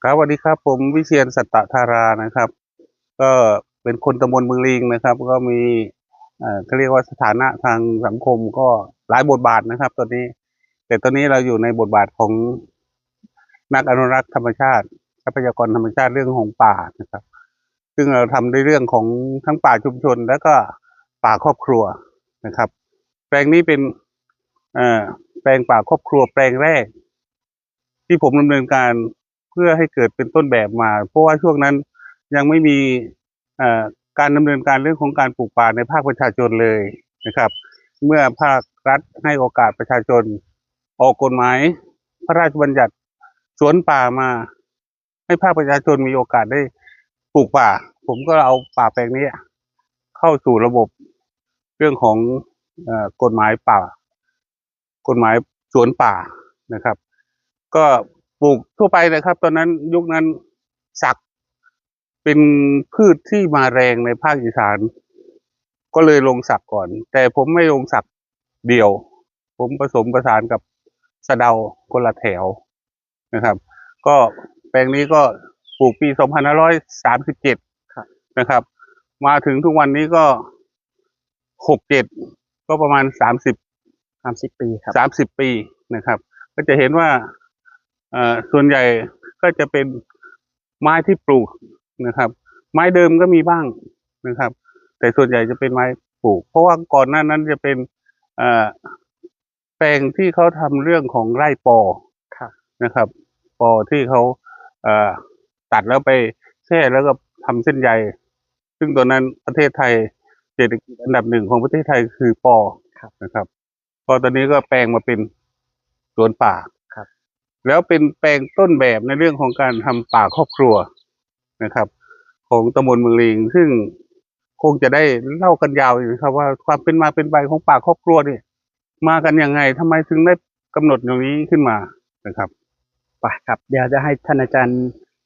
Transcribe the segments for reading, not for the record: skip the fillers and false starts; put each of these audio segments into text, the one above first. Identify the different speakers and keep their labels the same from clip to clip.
Speaker 1: ครับสวัสดีครับผมวิเชียรสัตตธารานะครับก็เป็นคนตำบลบึงลิงนะครับก็มีเขาเรียกว่าสถานะทางสังคมก็หลายบทบาทนะครับตอนนี้แต่ตอนนี้เราอยู่ในบทบาทของนักอนุรักษ์ธรรมชาติทรัพยากรธรรมชาติเรื่องของป่านะครับซึ่งเราทำในเรื่องของทั้งป่าชุมชนแล้วก็ป่าครอบครัวนะครับแปลงนี้เป็นเอ่อแปลงป่าครอบครัวแปลงแรกที่ผมดำเนินการเพื่อให้เกิดเป็นต้นแบบมาเพราะว่าช่วงนั้นยังไม่มีเอ่อการดำเนินการเรื่องของการปลูกป่าในภาคประชาชนเลยนะครับเมื่อภาครัฐให้โอกาสประชาชนออกกฎหมายพระราชบัญญัติสวนป่ามาให้ภาคประชาชนมีโอกาสได้ปลูกป่าผมก็เอาป่าแปลงนี้เข้าสู่ระบบเรื่องของกฎหมายป่ากฎหมายสวนป่านะครับ ก็ปลูกทั่วไปนะครับตอนนั้นยุคนั้นสักเป็นพืชที่มาแรงในภาคอีสานก็เลยลงสักก่อนแต่ผมไม่ลงสักเดี่ยวผมผสมประสานกับสะเดาคนละแถวนะครับก็แปลงนี้ก็ปลูกปี2537นะครับมาถึงทุกวันนี้ก็67ก็ประมาณ30 ปีครับ30 ปีนะครับก็จะเห็นว่าส่วนใหญ่ก็จะเป็นไม้ที่ปลูกนะครับไม้เดิมก็มีบ้างนะครับแต่ส่วนใหญ่จะเป็นไม้ปลูกเพราะว่าก่อนหน้านั้นจะเป็นเอ่อแปลงที่เขาทำเรื่องของไร่ปอนะครับปอที่เขาเอ่อตัดแล้วไปแช่แล้วก็ทำเส้นใยซึ่งตอนนั้นประเทศไทยเศรษฐกิจอันดับหนึ่งของประเทศไทยคือปอนะครับพอตอนนี้ก็แปลงมาเป็นสวนป่าแล้วเป็นแปลงต้นแบบในเรื่องของการทำป่าครอบครัวนะครับของตำบลเมืองลิงซึ่งคงจะได้เล่ากันยาวอยู่นะครับว่าความเป็นมาเป็นไปของป่าครอบครัวเนี่ยมากันยังไงทำไมถึงได้กำหนดอย่างนี้ขึ้นมานะครับ
Speaker 2: ไปครับเดี๋ยวจะให้ท่านอาจารย์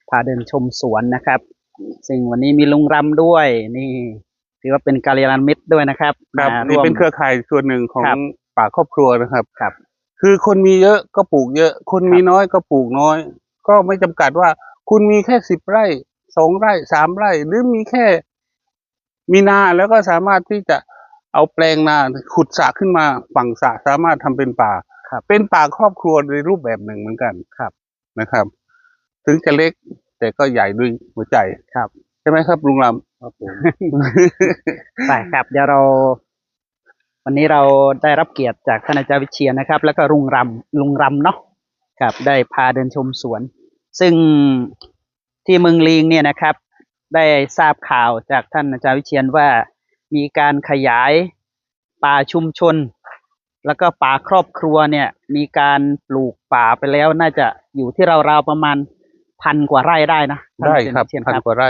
Speaker 2: พาเดินชมสวนนะครับซึ่งวันนี้มีลุงรำด้วยนี่ถือว่าเป็นกัลยาณมิตรด้วยนะครับ
Speaker 1: ครับนี่เป็นเครือข่ายส่วนหนึ่งของป่าครอบครัวนะครับ
Speaker 2: ครับ
Speaker 1: คือคนมีเยอะก็ปลูกเยอะคนมีน้อยก็ปลูกน้อยก็ไม่จำกัดว่าคุณมีแค่10 ไร่2 ไร่3 ไร่หรือมีแค่มีนาแล้วก็สามารถที่จะเอาแปลงนาขุดสระขึ้นมาฝั่งสระสามารถทำเป็นป่าเป็นป่าครอบครัวในรูปแบบหนึ่งเหมือนกันนะครับถึงจะเล็กแต่ก็ใหญ่ด้วยหัวใจใช่ไหมครับลุงลำครับผม
Speaker 2: ไปครับเดี๋ยววันนี้เราได้รับเกียรติจากท่านอาจารย์วิเชียรนะครับแล้วก็ลุงรำเนาะครับได้พาเดินชมสวน ซึ่งที่เมืองลิงเนี่ยนะครับได้ทราบข่าวจากท่านอาจารย์วิเชียรว่ามีการขยายป่าชุมชน แล้วก็ป่าครอบครัวเนี่ยมีการปลูกป่าไปแล้วน่าจะอยู่ที่ราวๆประมาณ1,000 กว่าไร่ได้นะ
Speaker 1: ได้ครับ1,000 กว่าไร่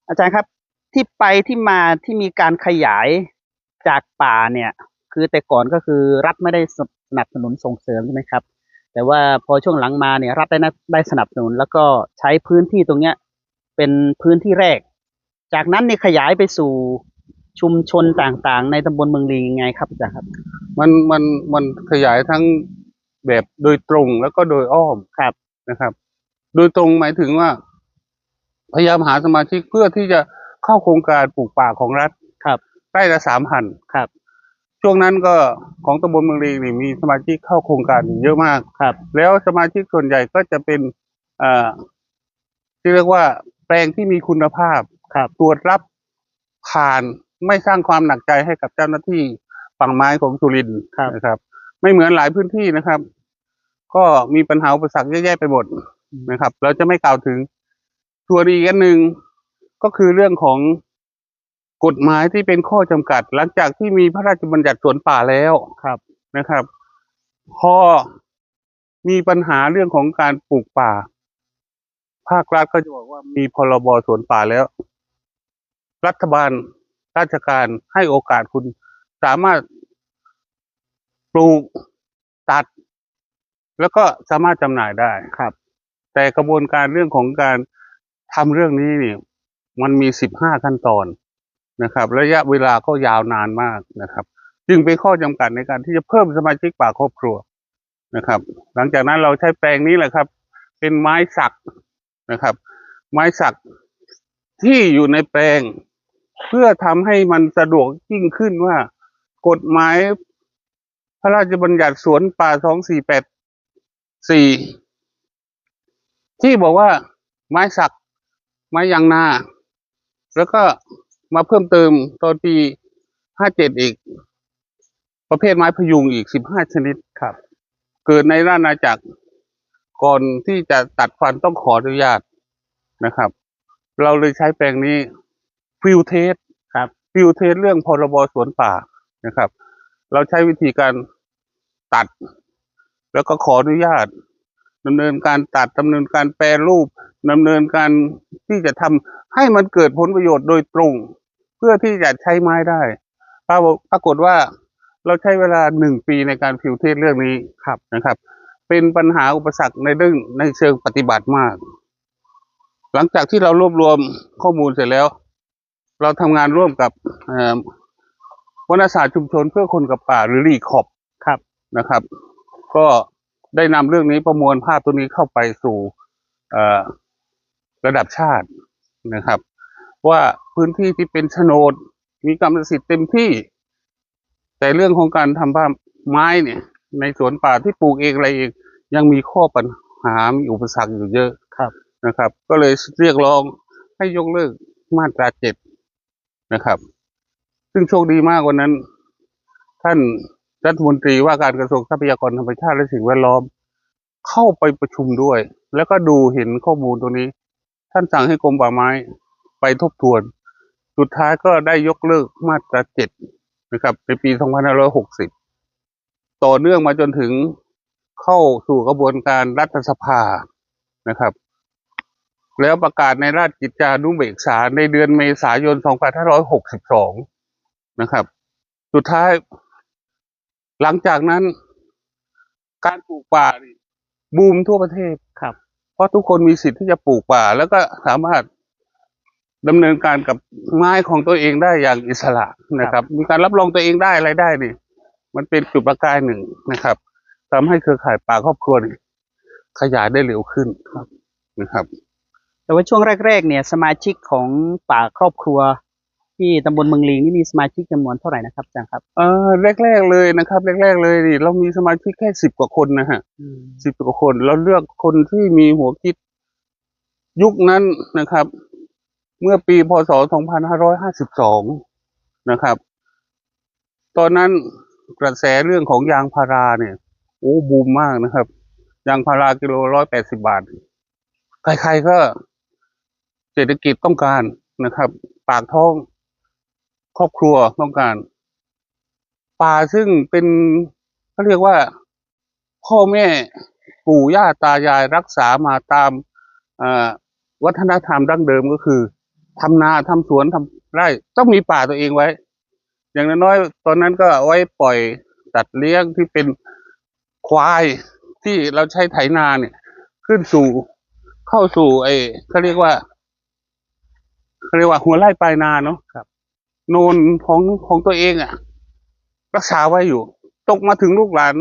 Speaker 2: อาจารย์ครับที่ไปที่มาที่มีการขยายจากป่าเนี่ยคือแต่ก่อนก็คือรัฐไม่ได้สนับสนุนส่งเสริมใช่ไหมครับแต่ว่าพอช่วงหลังมาเนี่ยรัฐได้สนับสนุนแล้วก็ใช้พื้นที่ตรงเนี้ยเป็นพื้นที่แรกจากนั้นเนี่ยขยายไปสู่ชุมชนต่างๆในตำบลเมืองลียังไงครับอาจารย์ครับ
Speaker 1: มันขยายทั้งแบบโดยตรงแล้วก็โดยอ้อมนะครับโดยตรงหมายถึงว่าพยายามหาสมาชิกเพื่อที่จะเข้าโครงการปลูกป่าของรัฐไร่ละ3,000ช่วงนั้นก็ของตำบลเมืองลีนี่มีสมาชิกเข้าโครงการเยอะมากแล้วสมาชิกส่วนใหญ่ก็จะเป็นที่เรียกว่าแปลงที่มีคุณภาพตรวจรับผ่านไม่สร้างความหนักใจให้กับเจ้าหน้าที่ฝั่งไม้ของสุรินทร์นะครับไม่เหมือนหลายพื้นที่นะครับ ก็มีปัญหาอุปสรรคเยอะแยะไปหมดนะครับเราจะไม่กล่าวถึงส่วนอีกอันหนึ่งก็คือเรื่องของกฎหมายที่เป็นข้อจำกัด หลังจากที่มีพระราชบัญญัติสวนป่าแล้วนะครับพอมีปัญหาเรื่องของการปลูกป่าภาครัฐก็จะบอกว่ามีพรบสวนป่าแล้วรัฐบาลราชการให้โอกาสคุณสามารถปลูกตัดแล้วก็สามารถจำหน่ายได้แต่กระบวนการเรื่องของการทำเรื่องนี้นี่มันมี15 ขั้นตอนนะครับระยะเวลาก็ยาวนานมากนะครับจึงเป็นข้อจำกัดในการที่จะเพิ่มสมาชิกป่าครอบครัวนะครับหลังจากนั้นเราใช้แปลงนี้แหละครับเป็นไม้สัก นะครับ ไม้สักที่อยู่ในแปลง เพื่อทำให้มันสะดวกยิ่งขึ้นว่ากฎหมายพระราชบัญญัติสวนป่า2484ที่บอกว่าไม้สักไม้ยางนาแล้วก็มาเพิ่มเติมตอนปี57อีก ประเภทไม้พยุงอีก15ชนิดครับ เกิดในราชอาณาจักรก่อนที่จะตัดฟันต้องขออนุญาตนะครับ เราเลยใช้แปลงนี้ฟิลเทสครับฟิลเทสเรื่องพรบสวนป่านะครับ เราใช้วิธีการตัด แล้วก็ขออนุญาตดำเนินการตัดดำเนินการแปรรูปดำเนินการที่จะทำให้มันเกิดผลประโยชน์โดยตรง เพื่อที่จะใช้ไม้ได้ปรากฏว่าเราใช้เวลา1 ปีในการฟิลเทสเรื่องนี้ครับนะครับ เป็นปัญหาอุปสรรคในเชิงปฏิบัติมาก หลังจากที่เรารวบรวมข้อมูลเสร็จแล้ว เราทำงานร่วมกับวรรณศาสตร์ชุมชนเพื่อคนกับป่าหรือรีคอบครับนะครับ ก็ได้นำเรื่องนี้ประมวลภาพตัวนี้เข้าไปสู่ระดับชาตินะครับ ว่าพื้นที่ที่เป็นโฉนดมีกรรมสิทธิ์เต็มที่ แต่เรื่องของการทำบ้านไม้เนี่ยในสวนป่าที่ปลูกเองอะไรเองยังมีข้อปัญหามีอุปสรรคอยู่เยอะครับนะครับ ก็เลยเรียกร้องให้ยกเลิกมาตรา7นะครับ ซึ่งโชคดีมากวันนั้น ท่านรัฐมนตรีว่าการกระทรวงทรัพยากรธรรมชาติและสิ่งแวดล้อมเข้าไปประชุมด้วย แล้วก็ดูเห็นข้อมูลตรงนี้ ท่านสั่งให้กรมป่าไม้ไปทบทวน สุดท้ายก็ได้ยกเลิกมาตรา7นะครับในปี2560ต่อเนื่องมาจนถึงเข้าสู่กระบวนการรัฐสภานะครับ แล้วประกาศในราชกิจจานุเบกษาในเดือนเมษายน2562นะครับ สุดท้ายหลังจากนั้นการปลูกป่าบูมทั่วประเทศครับ เพราะทุกคนมีสิทธิ์ที่จะปลูกป่า แล้วก็สามารถดำเนินการกับไม้ของตัวเองได้อย่างอิสระนะครับ มีการรับรองตัวเองได้อะไรได้นี่มันเป็นจุดประกายหนึ่งนะครับทำให้เครือข่ายป่าครอบครัวนี่ขยายได้เร็วขึ้นครับนะครับ
Speaker 2: แต่ว่าช่วงแรกๆเนี่ยสมาชิกของป่าครอบครัวที่ตำบลเมืองลิงนี่มีสมาชิกจำนวนเท่าไหร่นะครับอาจารย์ครับ
Speaker 1: แรกๆเลยนะครับแรกๆเลยนี่เรามีสมาชิกแค่10 กว่าคนนะฮะ10 กว่าคนเราเลือกคนที่มีหัวคิดยุคนั้นนะครับ เมื่อปีพศ2552นะครับ ตอนนั้นกระแสเรื่องของยางพาราเนี่ยโอ้บูมมากนะครับยางพารากิโล180 บาทใครๆก็เศรษฐกิจต้องการนะครับ ปากท้องครอบครัวต้องการป่าซึ่งเป็นเขาเรียกว่าพ่อแม่ปู่ย่าตายายรักษามาตามวัฒนธรรมดั้งเดิมก็คือทำนาทำสวนทำไร่ต้องมีป่าตัวเองไว้ อย่างน้อยตอนนั้นก็ไว้ปล่อยตัดเลี้ยงที่เป็นควายที่เราใช้ไถนาเนี่ยขึ้นสู่เข้าสู่เขาเรียกว่าหัวไร่ปลายนาเนาะครับโนนของตัวเองรักษาไว้อยู่ตกมาถึงลูกหลาน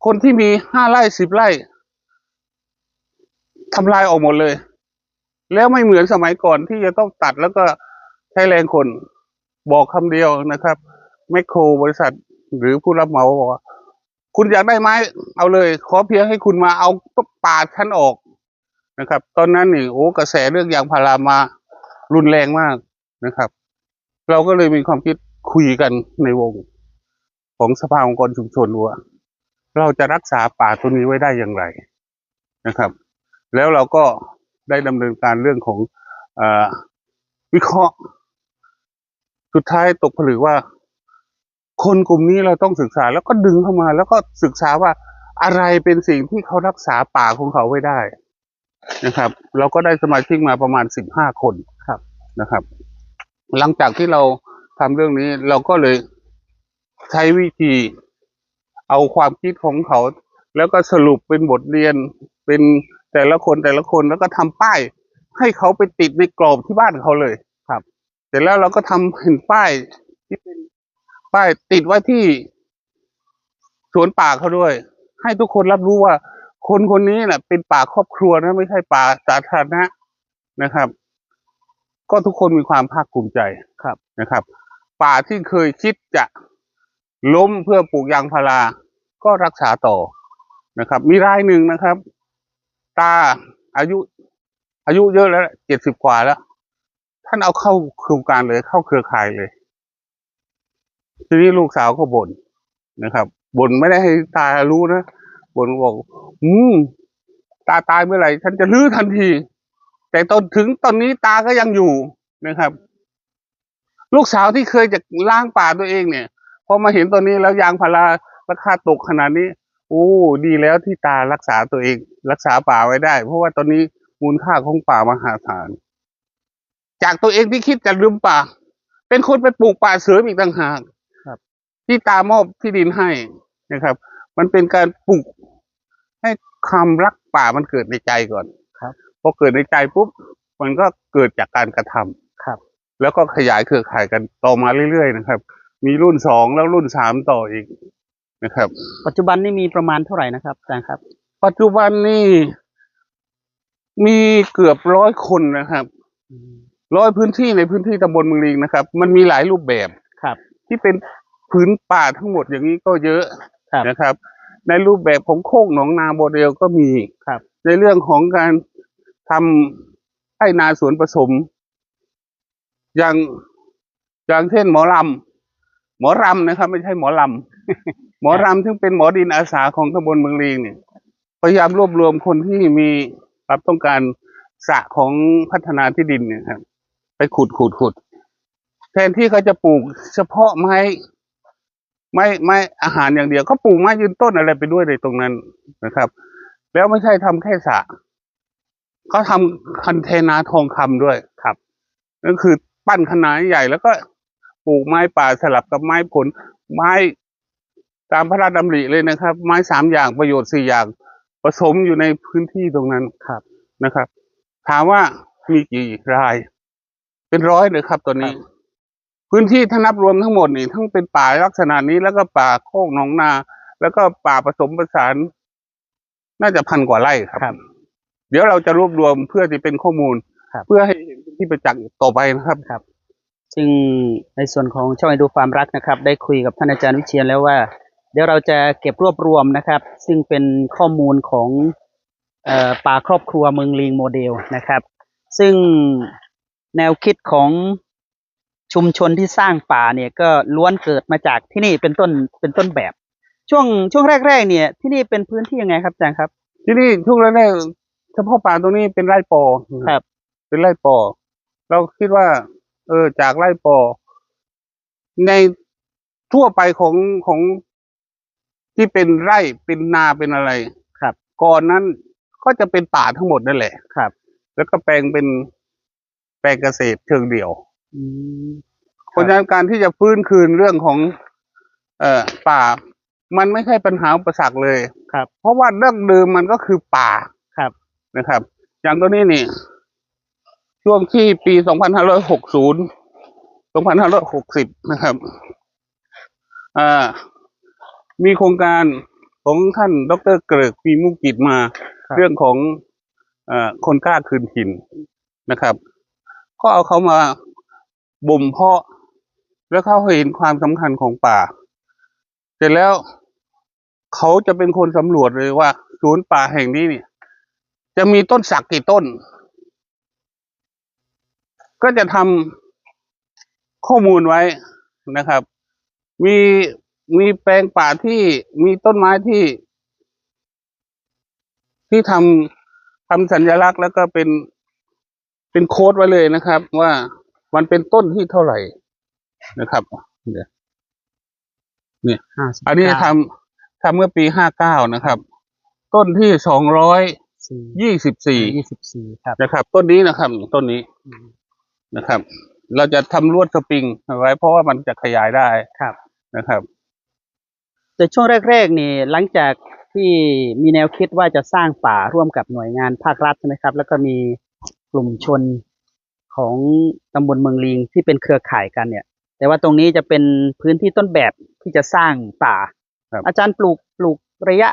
Speaker 1: คนที่มี5 ไร่10 ไร่ทำลายออกหมดเลยแล้วไม่เหมือนสมัยก่อนที่จะต้องตัดแล้วก็ใช้แรงคนบอกคำเดียวนะครับแมคโครบริษัทหรือผู้รับเหมาบอกว่าคุณอยากได้ไม้เอาเลยขอเพียงให้คุณมาเอาต้นป่าฉันออกนะครับตอนนั้นนี่โอ้กระแสเรื่องยางพารามารุนแรงมากนะครับ เราก็เลยมีความคิดคุยกันในวงของสภาองค์กรชุมชนว่าเราจะรักษาป่าตัวนี้ไว้ได้อย่างไรนะครับ แล้วเราก็ได้ดำเนินการเรื่องของวิเคราะห์สุดท้ายตกผลึกว่าคนกลุ่มนี้เราต้องศึกษาแล้วก็ดึงเข้ามาแล้วก็ศึกษาว่าอะไรเป็นสิ่งที่เขารักษาป่าของเขาไว้ได้นะครับ เราก็ได้สมาชิกมาประมาณ15 คนครับนะครับ หลังจากที่เราทำเรื่องนี้เราก็เลยใช้วิธีเอาความคิดของเขาแล้วก็สรุปเป็นบทเรียนเป็นแต่ละคนแล้วก็ทำป้ายให้เขาไปติดในกรอบที่บ้านเขาเลยครับเสร็จแล้วเราก็ทำเป็นป้ายที่เป็นป้ายติดไว้ที่สวนป่าเขาด้วยให้ทุกคนรับรู้ว่า คนคนนี้แหละเป็นป่าครอบครัวนะไม่ใช่ป่าสาธารณะนะครับ ก็ทุกคนมีความภาคภูมิใจนะครับ ป่าที่เคยคิดจะล้มเพื่อปลูกยางพาราก็รักษาต่อนะครับ มีรายหนึ่งนะครับ ตาอายุเยอะแล้ว70 กว่าแล้ว ท่านเอาเข้าโครงการเลยเข้าเครือข่ายเลย ทีนี้ลูกสาวก็บ่นนะครับบ่นไม่ได้ให้ตารู้นะบ่นบอกตาตายเมื่อไหร่ฉันจะรื้อทันที แต่ถึงตอนนี้ตาก็ยังอยู่นะครับ ลูกสาวที่เคยจะล้างป่าตัวเองเนี่ยพอมาเห็นตอนนี้แล้วยางพาราราคาตกขนาดนี้โอ้ดีแล้วที่ตารักษาตัวเอง รักษาป่าไว้ได้ เพราะว่าตอนนี้มูลค่าของป่ามหาศาลจากตัวเองที่คิดจะลืมป่า เป็นคนไปปลูกป่าเสริมอีกต่างหากที่ตามอบที่ดินให้นะครับ มันเป็นการปลูกให้ความรักป่ามันเกิดในใจก่อนพอเกิดในใจปุ๊บมันก็เกิดจากการกระทำแล้วก็ขยายเครือข่ายกันต่อมาเรื่อยๆนะครับ มีรุ่น2แล้วรุ่น3ต่ออีกนะครับ
Speaker 2: ปัจจุบันนี่มีประมาณเท่าไหร่นะครับอาจารย์ครับ
Speaker 1: ปัจจุบันนี่มีเกือบ100 คนนะครับ100 พื้นที่ในพื้นที่ตำบลเมืองลิงนะครับ มันมีหลายรูปแบบที่เป็นพื้นป่าทั้งหมดอย่างนี้ก็เยอะนะครับ ในรูปแบบของโคกหนองนาโมเดลก็มีในเรื่องของการทำให้นาสวนผสมอย่างเช่นหมอรำนะครับ ไม่ใช่หมอลำ หมอรำซึ่งเป็นหมอดินอาสาของตำบลเมืองลิงเนี่ยพยายามรวบรวมคนที่มีความต้องการสระของพัฒนาที่ดินเนี่ยครับไปขุดแทนที่เขาจะปลูกเฉพาะไม้อาหารอย่างเดียวก็ปลูกไม้ยืนต้นอะไรไปด้วยในตรงนั้นนะครับ แล้วไม่ใช่ทำแค่สระเขาทำคันเทนาทองคำด้วยนั่นคือปั้นขนาดใหญ่แล้วก็ปลูกไม้ป่าสลับกับไม้ผลไม้ตามพระราชดำริเลยนะครับ ไม้3 อย่างประโยชน์4 อย่างผสมอยู่ในพื้นที่ตรงนั้นนะครับ ถามว่ามีกี่รายเป็นร้อยเลยครับตอนนี้พื้นที่ถ้านับรวมทั้งหมดนี่ทั้งเป็นป่าลักษณะนี้แล้วก็ป่าโคกหนองนา แล้วก็ป่าผสมผสานน่าจะ1,000 กว่าไร่ครับเดี๋ยวเราจะรวบรวมเพื่อจะเป็นข้อมูลเพื่อให้เห็นที่ประจักษ์ต่อไปนะครับ
Speaker 2: ซึ่งในส่วนของช่องไอดูความรักนะครับ ได้คุยกับท่านอาจารย์วิเชียรแล้วว่า เดี๋ยวเราจะเก็บรวบรวมนะครับ ซึ่งเป็นข้อมูลของป่าครอบครัวเมืองลิงโมเดลนะครับ ซึ่งแนวคิดของชุมชนที่สร้างป่าเนี่ยก็ล้วนเกิดมาจากที่นี่เป็นต้นแบบ ช่วงแรกๆเนี่ยที่นี่เป็นพื้นที่ยังไงครับอาจารย์ครับ
Speaker 1: ที่นี่ช่วงแรกๆเฉพาะป่าตรงนี้เป็นไร่ปอเป็นไร่ปอเราคิดว่าจากไร่ปอในทั่วไปของที่เป็นไร่เป็นนาเป็นอะไรก่อนนั้นก็จะเป็นป่าทั้งหมดนั่นแหละแล้วก็แปลงเป็นแปลงเกษตรเชิงเดี่ยวเพราะฉะนั้นการที่จะฟื้นคืนเรื่องของป่ามันไม่ใช่ปัญหาอุปสรรคเลยเพราะว่าเรื่องเดิมมันก็คือป่านะครับ อย่างตัวนี้นี่ช่วงที่ปี2560 2560นะครับมีโครงการของท่านดร.เกริกปีมุกิจมาเรื่องของคนกล้าคืนถิ่นนะครับก็เอาเขามาบ่มเพาะแล้วเขาเห็นความสำคัญของป่าเสร็จแล้วเขาจะเป็นคนสำรวจเลยว่าศูนย์ป่าแห่งนี้เนี่ยจะมีต้นสักกี่ต้นก็จะทำข้อมูลไว้นะครับ มีแปลงป่าที่มีต้นไม้ที่ทำสัญลักษณ์แล้วก็เป็นโค้ดไว้เลยนะครับ ว่ามันเป็นต้นที่เท่าไหร่นะครับเนี่ยอันนี้ทำเมื่อปี59นะครับ ต้นที่224นะครับ ต้นนี้นะครับต้นนี้นะครับ เราจะทำลวดสปริงไว้เพราะว่ามันจะขยายได้นะครับ
Speaker 2: แต่ช่วงแรกๆนี่หลังจากที่มีแนวคิดว่าจะสร้างป่าร่วมกับหน่วยงานภาครัฐใช่ไหมครับแล้วก็มีกลุ่มชนของตำบลเมืองลิงที่เป็นเครือข่ายกันเนี่ยแต่ว่าตรงนี้จะเป็นพื้นที่ต้นแบบที่จะสร้างป่าอาจารย์ปลูกระยะ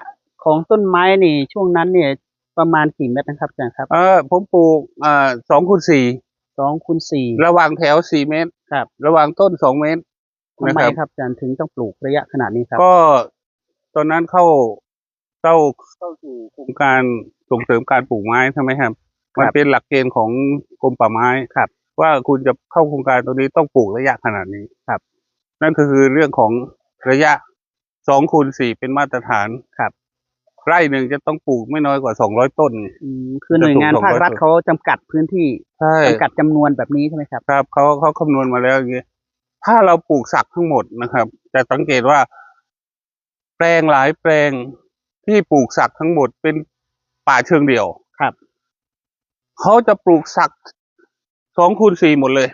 Speaker 2: ของต้นไม้นี่ช่วงนั้นเนี่ยประมาณกี่เมตรนะครับอาจารย์ครับ
Speaker 1: ผมปลูก2 คูณ 4
Speaker 2: 2 คูณ 4
Speaker 1: ระหว่างแถว4 เมตร
Speaker 2: ครับ
Speaker 1: ระหว่างต้น2 เมตร
Speaker 2: ทำ
Speaker 1: นะ
Speaker 2: ไม
Speaker 1: ครับ
Speaker 2: ครับอาจารย์ถึงต้องปลูกระยะขนาดนี้ครับ
Speaker 1: ก็ตอนนั้นเข้าสู่โครงการส่งเสริมการปลูกไม้ใช่ไหมครับ
Speaker 2: ครับ
Speaker 1: มันเป็นหลักเกณฑ์ของกรมป่าไม้
Speaker 2: ครับ
Speaker 1: ว่าคุณจะเข้าโครงการตัวนี้ต้องปลูกระยะขนาดนี้
Speaker 2: ครับ
Speaker 1: นั่นก็คือเรื่องของระยะ2 คูณ 4เป็นมาตรฐาน
Speaker 2: ครับ
Speaker 1: ไร่หนึ่งจะต้องปลูกไม่น้อยกว่า200 ต้น
Speaker 2: คือหน่วยงาน
Speaker 1: จะปลูก
Speaker 2: ภาครัฐ
Speaker 1: 200
Speaker 2: เขาจำกัดพื้นที่
Speaker 1: ใช่
Speaker 2: จำกัดจำนวนแบบนี้ใช่ไหมครับ
Speaker 1: ครับเขาคำนวณมาแล้วอย่างเงี้ยถ้าเราปลูกสักทั้งหมดนะครับจะสังเกตว่า แปลงหลายแปลงที่ปลูกสักทั้งหมดเป็นป่าเชิงเดี่ยว
Speaker 2: ครับ
Speaker 1: เขาจะปลูกสัก2 คูณ 4หมดเลย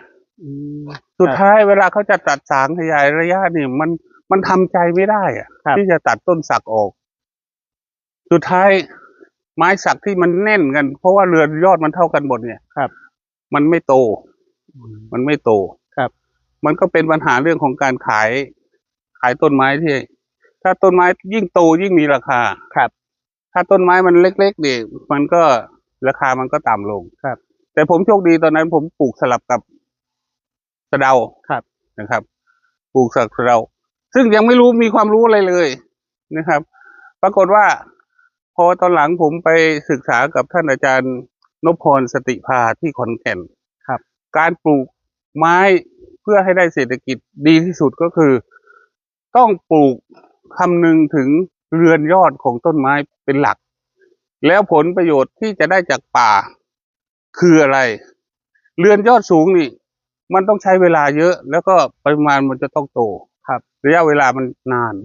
Speaker 1: สุดท้ายเวลาเขาจะตัดสางขยายระยะนี่มันทำใจไม่ได้อะ
Speaker 2: ครับ
Speaker 1: ที่จะตัดต้นสักออก สุดท้ายไม้สักที่มันแน่นกัน เพราะว่าเรือนยอดมันเท่ากันหมดเนี่ย
Speaker 2: ครับ
Speaker 1: มันไม่โต มันไม่โต
Speaker 2: ครับ
Speaker 1: มันก็เป็นปัญหาเรื่องของการขายต้นไม้ที่ ถ้าต้นไม้ยิ่งโตยิ่งมีราคา
Speaker 2: ครับ
Speaker 1: ถ้าต้นไม้มันเล็กๆเนี่ยมันก็ราคามันก็ต่ำลง
Speaker 2: ครับ
Speaker 1: แต่ผมโชคดีตอนนั้นผมปลูกสลับกับสะเดา
Speaker 2: ครับ
Speaker 1: นะครับ ปลูกสะเดา ซึ่งยังไม่รู้มีความรู้อะไรเลยนะครับ ปรากฏว่า พอตอนหลังผมไปศึกษากับท่านอาจารย์นพพรสติภาที่ขอนแก่น
Speaker 2: ครับ
Speaker 1: การปลูกไม้เพื่อให้ได้เศรษฐกิจดีที่สุดก็คือ ต้องปลูกคำนึงถึงเรือนยอดของต้นไม้เป็นหลัก แล้วผลประโยชน์ที่จะได้จากป่าคืออะไร เรือนยอดสูงนี่ มันต้องใช้เวลาเยอะ แล้วก็ปริมาณมันจะต้องโต
Speaker 2: ครับ
Speaker 1: ระยะเวลามันนาน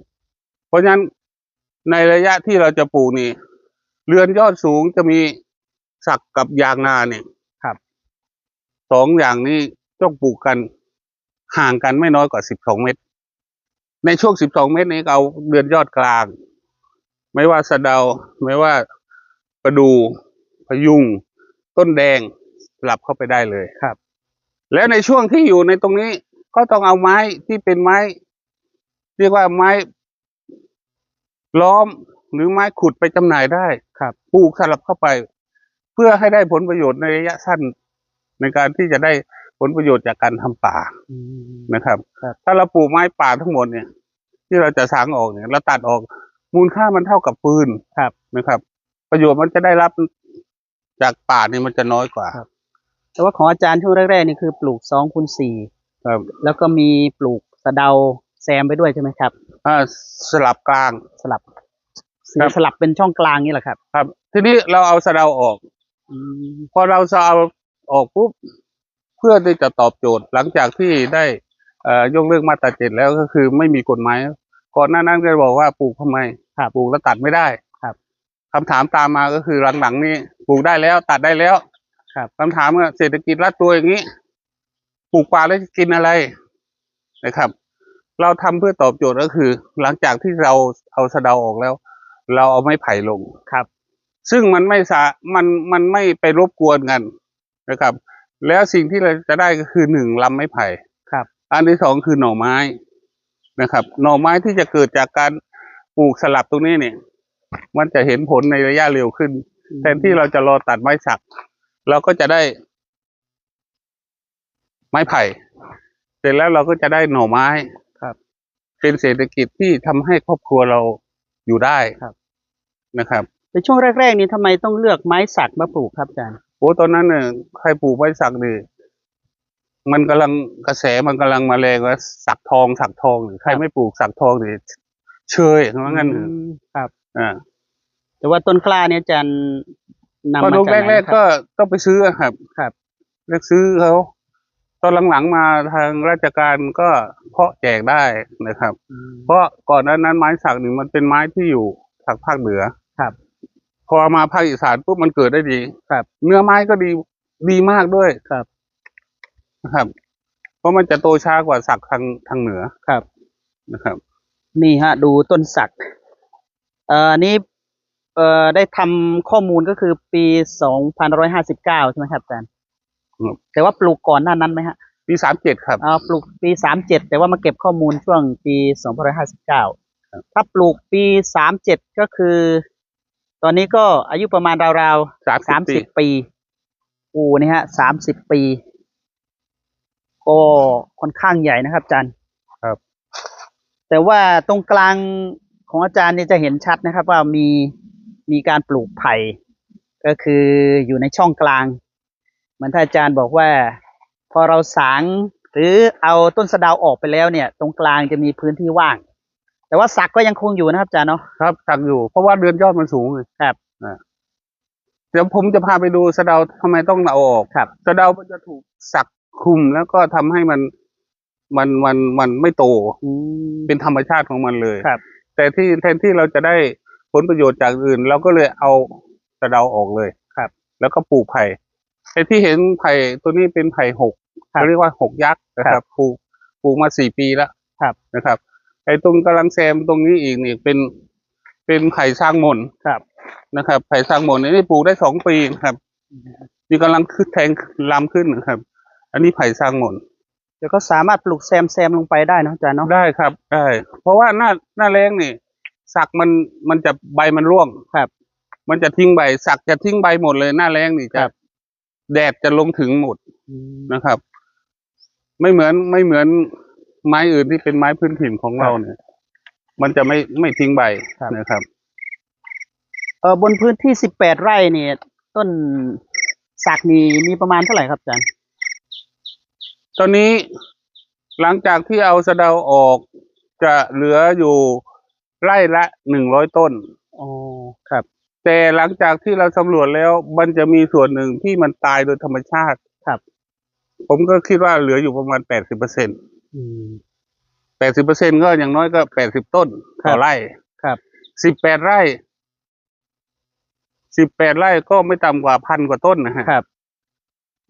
Speaker 1: เพราะฉะนั้นในระยะที่เราจะปลูกนี่ เรือนยอดสูงจะมีสักกับยางนาเนี่ย
Speaker 2: ครับ
Speaker 1: 2 อย่างนี้ต้องปลูกกันห่างกันไม่น้อยกว่า12 เมตร ในช่วง12 เมตรนี้เอาเรือนยอดกลาง ไม่ว่าสะเดา ไม่ว่าประดู่พยุง ต้นแดงสลับเข้าไปได้เลย
Speaker 2: ครับ
Speaker 1: แล้วในช่วงที่อยู่ในตรงนี้ก็ต้องเอาไม้ที่เป็นไม้ เรียกว่าไม้ล้อมหรือไม้ขุดไปจำหน่ายได้
Speaker 2: ครับ
Speaker 1: ปลูกสลับเข้าไป เพื่อให้ได้ผลประโยชน์ในระยะสั้น ในการที่จะได้ผลประโยชน์จากการทำป่านะครับ
Speaker 2: ครับ
Speaker 1: ถ้าเราปลูกไม้ป่าทั้งหมดเนี่ย ที่เราจะสางออกเนี่ยเราตัดออก มูลค่ามันเท่ากับปืน
Speaker 2: ครับ
Speaker 1: นะครับ ประโยชน์มันจะได้รับจากป่านี่มันจะน้อยกว่า
Speaker 2: ครับ แต่ว่าของอาจารย์ช่วงแรกๆนี่คือปลูก2 คูณ 4
Speaker 1: ครับ
Speaker 2: แล้วก็มีปลูกสะเดาแซมไปด้วยใช่ไหมครับ
Speaker 1: สลับกลาง
Speaker 2: สลับคือสลับเป็นช่องกลางนี่แหละครับ
Speaker 1: ครับ ทีนี้เราเอาสะเดาออก พอเราจะเอาออกปุ๊บเพื่อที่จะตอบโจทย์ หลังจากที่ได้ยกเลิกมาตรา 7แล้วก็คือไม่มีกฎหมายก่อนหน้านั้นก็บอกว่าปลูกทำไม
Speaker 2: ครับ
Speaker 1: ปลูกแล้วตัดไม่ได้
Speaker 2: ครับ
Speaker 1: คำถามตามมาก็คือหลังๆนี้ปลูกได้แล้ว ตัดได้แล้ว
Speaker 2: ครับ
Speaker 1: คำถามว่าเศรษฐกิจรัดตัวอย่างนี้ปลูกป่าแล้วจะกินอะไรนะครับ เราทำเพื่อตอบโจทย์ก็คือ หลังจากที่เราเอาสะเดาออกแล้ว เราเอาไม้ไผ่ลง
Speaker 2: ครับ
Speaker 1: ซึ่งมันไม่ไปรบกวนกันนะครับ แล้วสิ่งที่เราจะได้ก็คือ1 ลำไม้ไผ่
Speaker 2: ครับ
Speaker 1: อันที่ 2คือหน่อไม้นะครับ หน่อไม้ที่จะเกิดจากการปลูกสลับตรงนี้เนี่ย มันจะเห็นผลในระยะเร็วขึ้น แทนที่เราจะรอตัดไม้สัก เราก็จะได้ไม้ไผ่ เสร็จแล้วเราก็จะได้หน่อไม้
Speaker 2: ครับ
Speaker 1: เป็นเศรษฐกิจที่ทำให้ครอบครัวเราอยู่ได้
Speaker 2: ครับ
Speaker 1: นะครับ
Speaker 2: ในช่วงแรกๆนี้ทำไมต้องเลือกไม้สักมาปลูกครับอาจารย์
Speaker 1: โอ้ตอนนั้นเนี่ยใครปลูกไม้สักนี่มันกำลังกระแสมันกำลังมาแรงว่าสักทองใครไม่ปลูกสักทองนี่เชยว่างั้น
Speaker 2: ครับ
Speaker 1: ๆ
Speaker 2: แต่ว่าต้นกล้าเนี่ยอาจารย์นำ
Speaker 1: ตอน
Speaker 2: มา
Speaker 1: ลูก
Speaker 2: จากไหน
Speaker 1: แรก
Speaker 2: ค
Speaker 1: ๆ
Speaker 2: รับ
Speaker 1: ก็ต้องไปซื้อครับ
Speaker 2: ครับ
Speaker 1: เลือกซื้อเขาตอนหลังๆมาทางราชการก็เพาะแจกได้นะครับ เพราะก่อนนั้นไม้สักหนึ่งมันเป็นไม้ที่อยู่ทางภาคเหนือ
Speaker 2: ครับ
Speaker 1: พอมาภาคอีสานปุ๊บมันเกิดได้ดี
Speaker 2: ครับ
Speaker 1: เนื้อไม้ก็ดีมากด้วย
Speaker 2: ครับ
Speaker 1: นะครับ เพราะมันจะโตช้ากว่าสักทางเหนือ
Speaker 2: ครับ
Speaker 1: นะครับ
Speaker 2: นี่ฮะ ดูต้นสักนี่ได้ทำข้อมูลก็คือปี2559ใช่ไหมครับอาจารย์
Speaker 1: ครับ
Speaker 2: แต่ว่าปลูกก่อนหน้านั้นไหมฮะ
Speaker 1: ปี37ครับ
Speaker 2: ปลูกปี37แต่ว่ามาเก็บข้อมูลช่วงปี2559ถ้าปลูกปี37ก็คือ ตอนนี้ก็อายุประมาณราวๆ30 ปีโอ้นี่ฮะ30 ปีก็ค่อนข้างใหญ่นะครับอาจารย์
Speaker 1: ครับ
Speaker 2: แต่ว่าตรงกลางของอาจารย์เนี่ยจะเห็นชัดนะครับ ว่ามีการปลูกไผ่ก็คืออยู่ในช่องกลางเหมือนท่านอาจารย์บอกว่าพอเราสางหรือเอาต้นสะเดาออกไปแล้วเนี่ย ตรงกลางจะมีพื้นที่ว่าง แต่ว่าสักก็ยังคงอยู่นะครับอาจารย์เนาะ
Speaker 1: ครับสักอยู่เพราะว่าเรือนยอดมันสูงเลย
Speaker 2: ครับ
Speaker 1: เดี๋ยวผมจะพาไปดูสะเดาทำไมต้องเอาออก
Speaker 2: ครับ
Speaker 1: สะเดามันจะถูกสักคลุมแล้วก็ทำให้มันไม่โต เป็นธรรมชาติของมันเลย
Speaker 2: ครับ
Speaker 1: แต่ที่แทนที่เราจะได้ผลประโยชน์จากอื่น เราก็เลยเอาสะเดาออกเลย
Speaker 2: ครับ
Speaker 1: แล้วก็ปลูกไผ่ไอ้ที่เห็นไผ่ตัวนี้เป็นไผ่หก
Speaker 2: ครับ
Speaker 1: เขาเรียกว่าหกยักษ์นะครับปลูกมา4 ปีแล้ว
Speaker 2: ครับ
Speaker 1: นะครับ ไอ้ตรงกำลังแซมตรงนี้อีกนี่เป็นไผ่สร้างมน
Speaker 2: ครับ
Speaker 1: นะครับไผ่สร้างมนนี่ปลูกได้2 ปีนะครับนี่กำลังขึ้นแทงลำขึ้นนะครับ อันนี้ไผ่สร้างมน
Speaker 2: เดี๋ยวก็สามารถปลูกแซมลงไปได้นะอาจารย์เนาะ
Speaker 1: ได้ครับได้เพราะว่าหน้าแรงนี่สักมันจะใบมันร่วง
Speaker 2: ครับ
Speaker 1: มันจะทิ้งใบสักจะทิ้งใบหมดเลยหน้าแรงนี่จะ
Speaker 2: ครับ
Speaker 1: แดดจะลงถึงหมดนะครับ ไม่เหมือนไม้อื่นที่เป็นไม้พื้นถิ่นของเราเนี่ย มันจะไม่ทิ้งใบนะครับ
Speaker 2: บนพื้นที่18 ไร่เนี่ยต้นสักนี่มีประมาณเท่าไหร่ครับอาจารย์
Speaker 1: ตอนนี้หลังจากที่เอาสะเดาออกจะเหลืออยู่ไร่ละ100 ต้น
Speaker 2: อ๋อ ครับ
Speaker 1: แต่หลังจากที่เราสำรวจแล้วมันจะมีส่วนหนึ่งที่มันตายโดยธรรมชาติ
Speaker 2: ครับ
Speaker 1: ผมก็คิดว่าเหลืออยู่ประมาณ80% 80%ก็อย่างน้อยก็80 ต้นต่อไร่
Speaker 2: ครับ
Speaker 1: 18 ไร่18 ไร่ก็ไม่ต่ำกว่า1,000 กว่าต้นนะฮะ
Speaker 2: ครับ